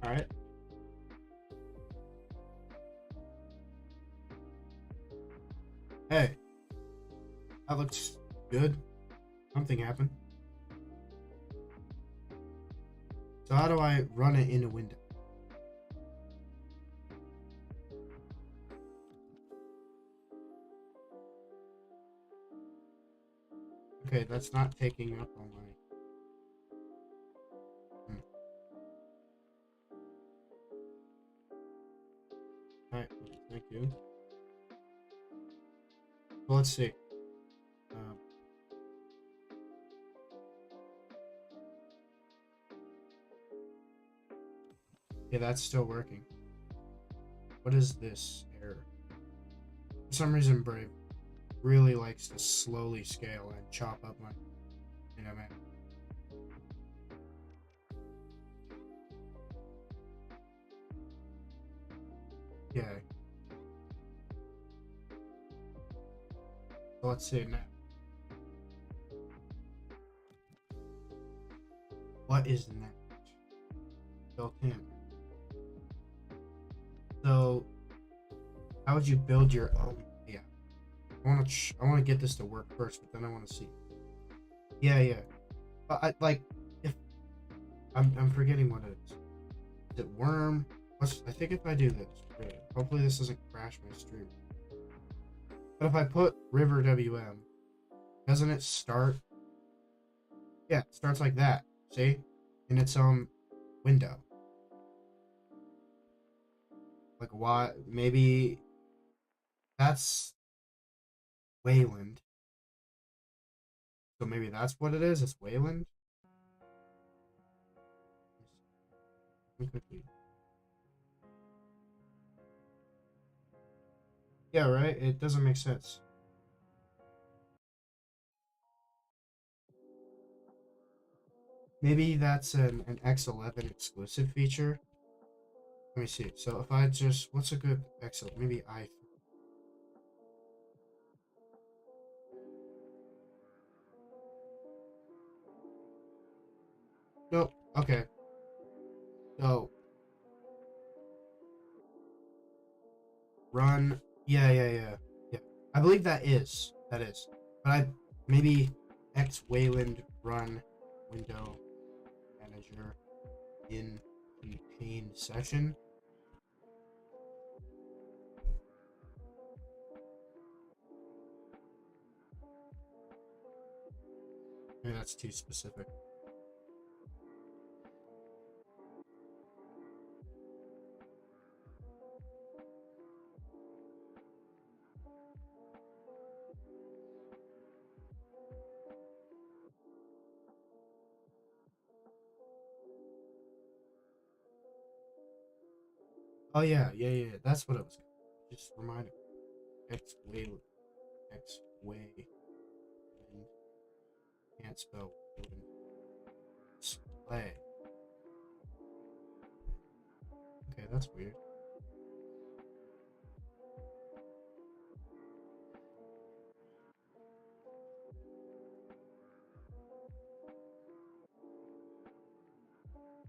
Alright. Hey. That looks good. Something happened. So how do I run it in a window? Okay, that's not taking up all my... Alright, thank you. Well, let's see. Yeah, that's still working. What is this error? For some reason, Brave really likes to slowly scale and chop up my... You know, man. Yeah. So let's see now. What is next? Built in. So, how would you build your own? Yeah. I want to get this to work first, but then I want to see. Yeah, yeah. But I like if I'm forgetting what it is. Is it worm? I think if I do this, hopefully this doesn't crash my stream. But if I put river WM, doesn't it start? Yeah, it starts like that. See, in its own window. Like why? Maybe that's Wayland. So maybe that's what it is. It's Wayland. Yeah, right. It doesn't make sense. Maybe that's an X11 exclusive feature. Let me see. So if I just, what's a good X11? Maybe I. Nope. Okay. So run. Yeah, yeah, yeah, yeah. I believe that is. That is. But I maybe X Wayland run window manager in contained session. Maybe that's too specific. Oh yeah, yeah, yeah. That's what it was. Just remind me. X Wayland. X way. Can't spell. Display. Okay, that's weird.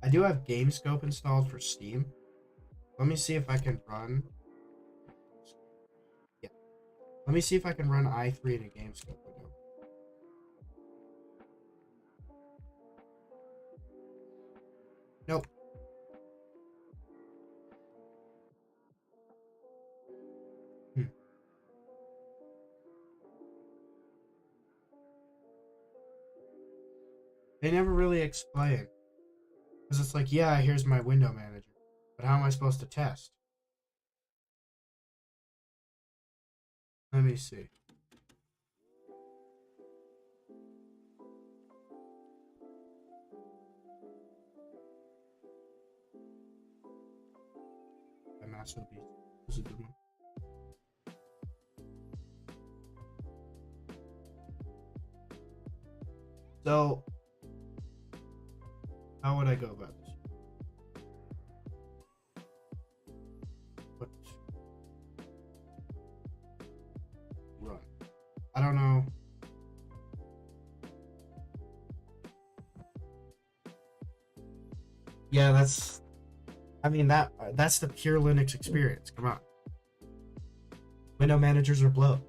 I do have GameScope installed for Steam. Let me see if I can run. Yeah. Let me see if I can run i3 in a GameScope window. Nope. Hmm. They never really explain. Because it's like, yeah, here's my window manager. But how am I supposed to test? Let me see. My Master Beast. This is a good one. So, how would I go about this? What? Run. I don't know. Yeah, that's. I mean that's the pure Linux experience. Come on. Window managers are blow.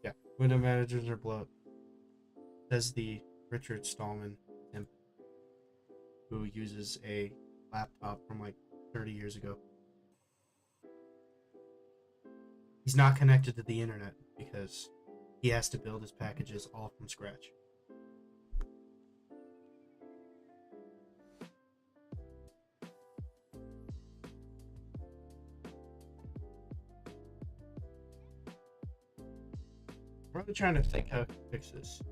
Yeah, window managers are blow. Says the Richard Stallman imp who uses a laptop from like 30 years ago. He's not connected to the internet because he has to build his packages all from scratch. I'm really trying to think how to fix this.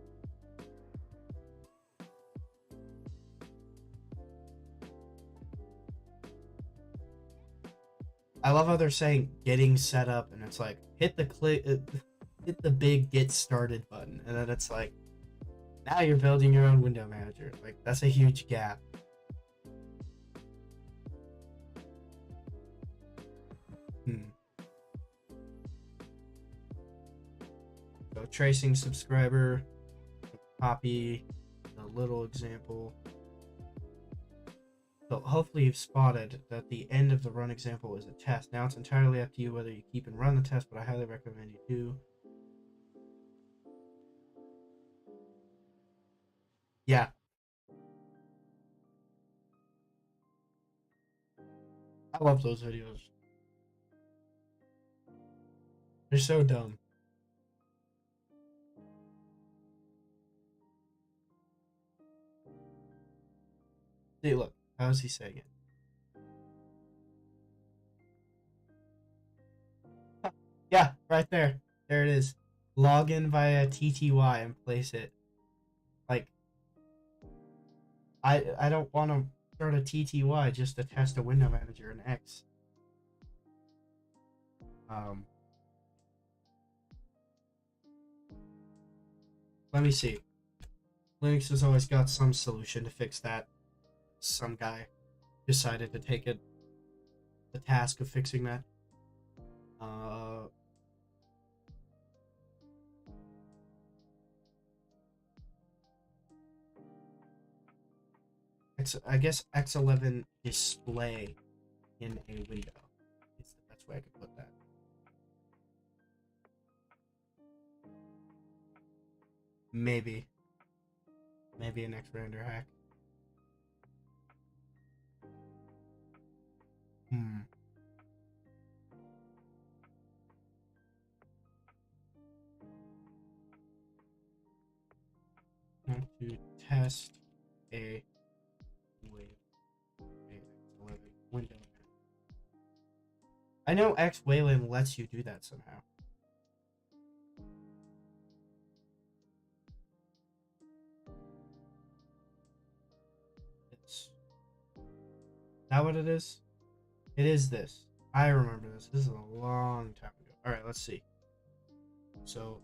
I love how they're saying getting set up, and it's like hit the big get started button, and then it's like now you're building your own window manager. Like that's a huge gap. So tracing subscriber, copy the little example. So hopefully you've spotted that the end of the run example is a test. Now it's entirely up to you whether you keep and run the test, but I highly recommend you do. Yeah. I love those videos. They're so dumb. See, look. How is he saying it? Yeah, right there. There it is. Log in via TTY and place it. Like, I don't want to start a TTY just to test a window manager in X. Let me see. Linux has always got some solution to fix that. Some guy decided to take it, the task of fixing that. I guess X11 display in a window. It's the best way I could put that. Maybe an X-render hack. Want to test a X11 window. I know Wayland lets you do that somehow. Is that what it is? It is this. I remember this. This is a long time ago. All right, let's see. So,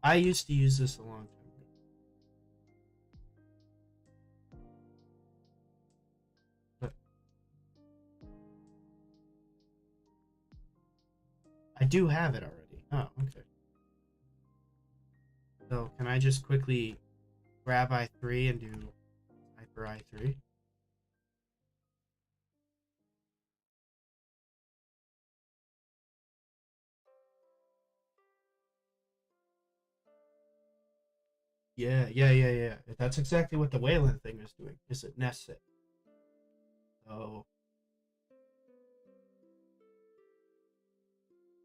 I used to use this a long time ago. But I do have it already. Oh, okay. So, can I just quickly grab i3 and do hyper i3? Yeah. That's exactly what the Wayland thing is doing. Is it nests it? So,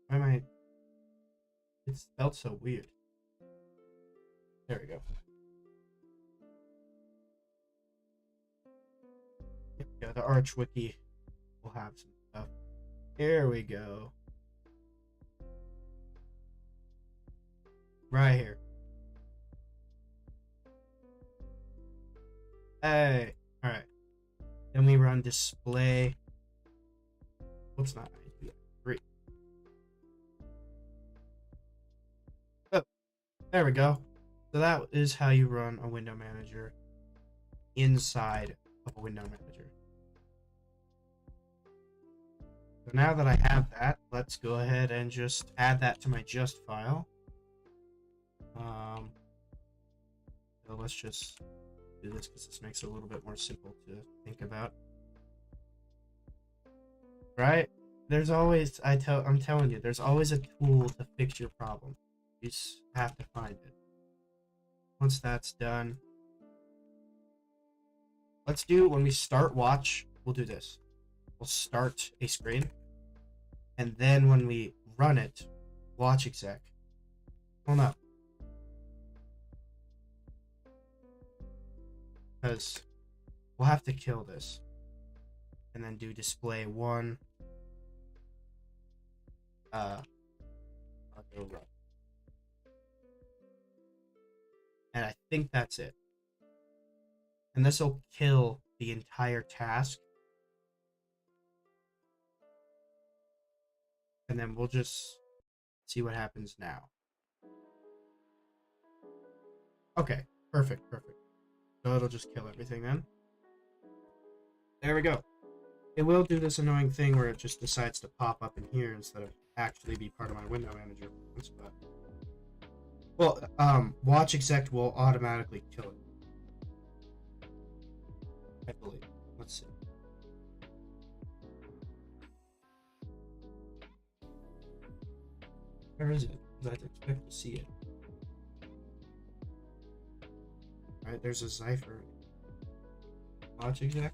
why am I? It's spelled so weird. There we go. Yeah, the Arch Wiki will have some stuff. Here we go. Right here. Hey. Alright. Then we run display. What's not I2? 3. Oh, there we go. So that is how you run a window manager inside of a window manager. So now that I have that, let's go ahead and just add that to my just file. So let's just do this because this makes it a little bit more simple to think about. Right? There's always, I'm telling you, there's always a tool to fix your problem. You just have to find it. Once that's done, let's do, when we start watch, we'll do this. We'll start a screen, and then when we run it, watch exec. Oh no. Because we'll have to kill this. And then do display 1. I'll go run. And I think that's it. and this will kill the entire task. And then we'll just see what happens now. Okay, perfect. So it'll just kill everything then. There we go. It will do this annoying thing where it just decides to pop up in here instead of actually be part of my window manager. Well, watch exec will automatically kill it, I believe. Let's see. Where is it? Because I'd expect to see it. Alright, there's a Zypher. Watch exec.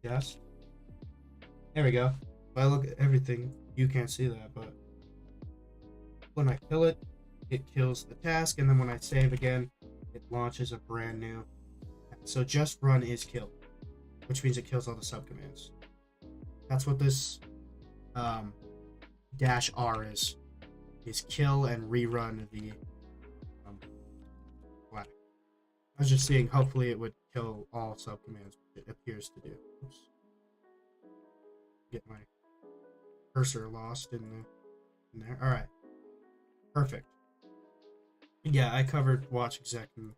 Yes. There we go. If I look at everything, you can't see that, but when I kill it, it kills the task, and then when I save again, it launches a brand new. So just run is kill, which means it kills all the subcommands. That's what this -R is kill and rerun the flag. I was just seeing, hopefully it would kill all subcommands, which it appears to do. Oops. Get my cursor lost in there. All right, perfect. Yeah, I covered watch exec in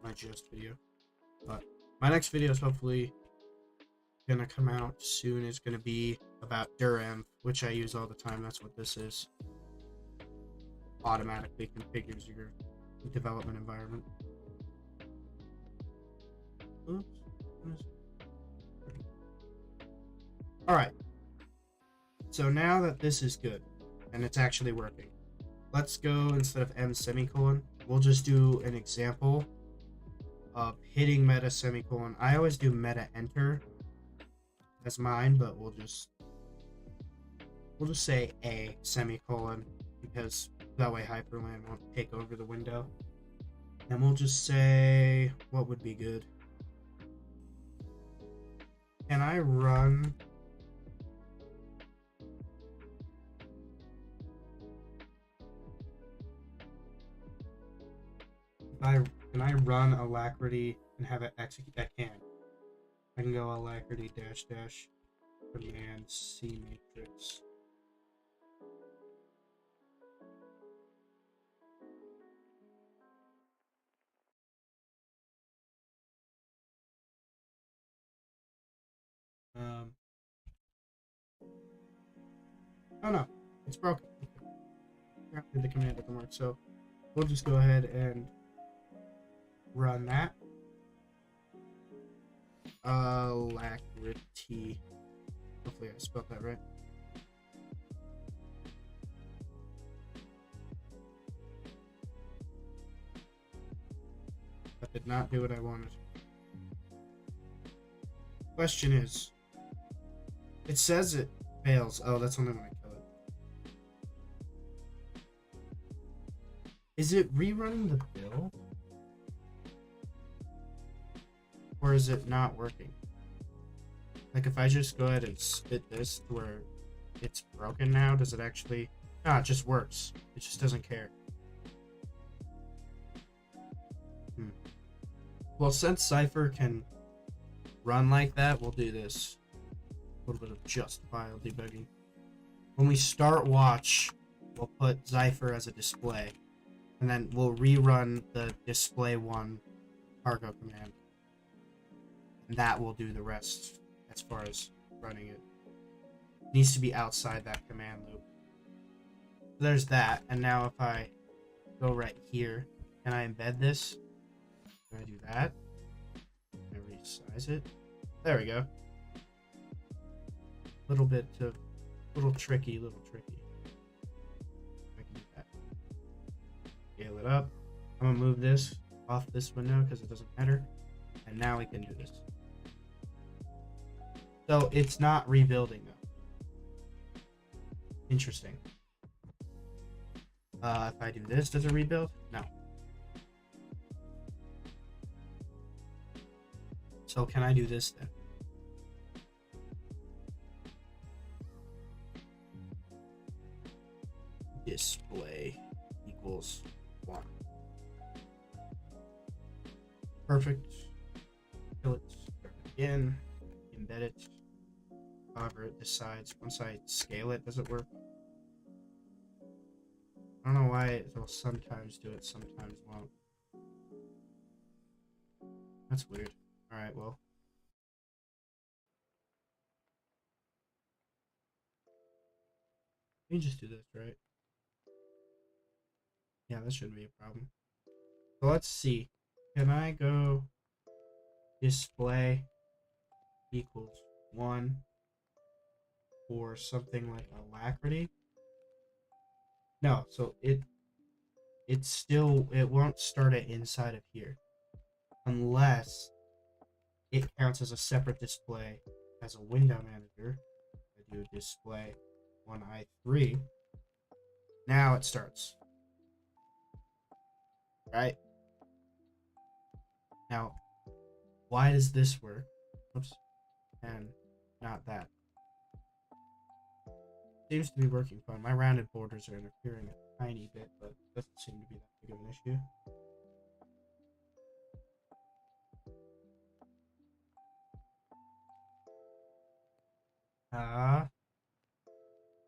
my just video, but my next video is hopefully gonna come out soon. It's gonna be about durenv, which I use all the time. That's what this is. Automatically configures your development environment. Oops. All right. So now that this is good and it's actually working, let's go, instead of m semicolon, we'll just do an example of hitting meta semicolon. I always do meta enter as mine, but we'll just say a semicolon, because that way Hyperland won't take over the window. And we'll just say, what would be good? Can I run can I run Alacrity and have it execute? I can. I can go Alacrity -- command C matrix. Oh no, it's broken. Apparently the command doesn't work, so we'll just go ahead and run that. Alacrity. Hopefully I spelled that right. That did not do what I wanted. Question is, it says it fails. Oh, that's only when I kill it. Is it rerunning the build? Or is it not working? Like, if I just go ahead and spit this to where it's broken now, does it actually... No, it just works. It just doesn't care. Well, since Cypher can run like that, we'll do this. A little bit of justifiable debugging. When we start watch, we'll put Cypher as a display. And then we'll rerun the display one cargo command. And that will do the rest as far as running it. It needs to be outside that command loop. So there's that. And now if I go right here, can I embed this? Can I do that? Can I resize it? There we go. Little tricky. I can do that. Scale it up. I'm gonna move this off this window because it doesn't matter. And now we can do this. So it's not rebuilding though. Interesting. If I do this, does it rebuild? No. So can I do this then? Display equals 1. Perfect. Kill it. Start it again. Embed it. However, it decides once I scale it, does it work? I don't know why it'll sometimes do it, sometimes won't. That's weird. Alright, well. We can just do this, right? Yeah, that shouldn't be a problem. So let's see. Can I go display equals 1 for something like alacrity? No, so it won't start it inside of here unless it counts as a separate display as a window manager. I do display 1i3. Now it starts. Right? Now, why does this work? Oops. And not that. Seems to be working fine. My rounded borders are interfering a tiny bit, but it doesn't seem to be that big of an issue.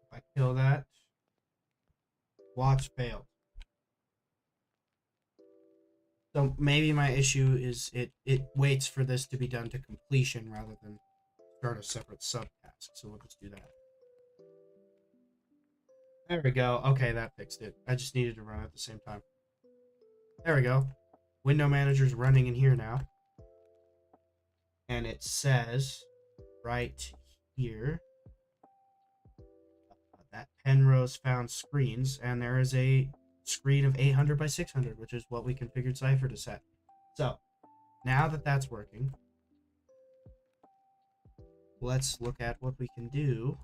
If I kill that, watch failed. So maybe my issue is it waits for this to be done to completion rather than start a separate subtask. So we'll just do that. There we go. Okay, that fixed it. I just needed to run at the same time. There we go. Window manager's running in here now. And it says right here that Penrose found screens, and there is a screen of 800 by 600, which is what we configured Cypher to set. So now that that's working, let's look at what we can do.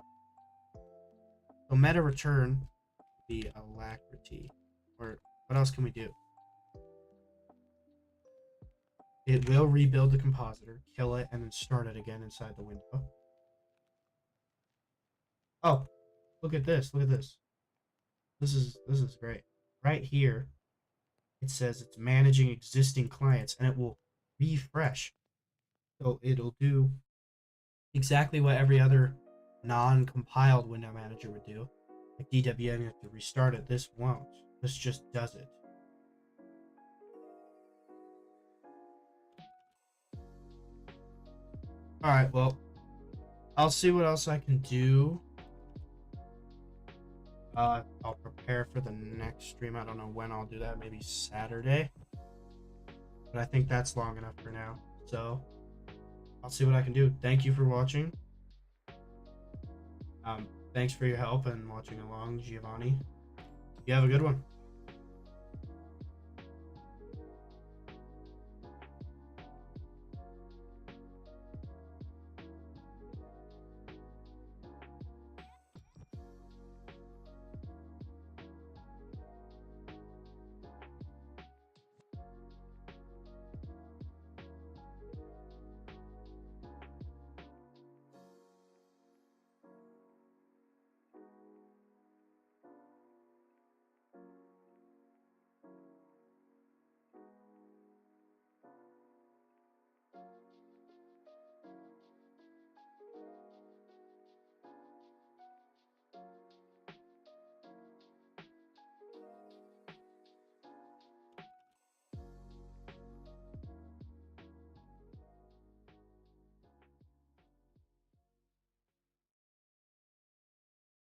So meta return would be alacrity, or what else can we do? It will rebuild the compositor, kill it, and then start it again inside the window. Oh, look at this. Look at this. This is great. Right here, it says it's managing existing clients, and it will refresh. So it'll do exactly what every other non-compiled window manager would do. Like DWM, you have to restart it. This won't. This just does it. Alright, well, I'll see what else I can do. I'll prepare for the next stream. I don't know when I'll do that. Maybe Saturday. But I think that's long enough for now. So I'll see what I can do. Thank you for watching. Thanks for your help and watching along, Giovanni. You have a good one.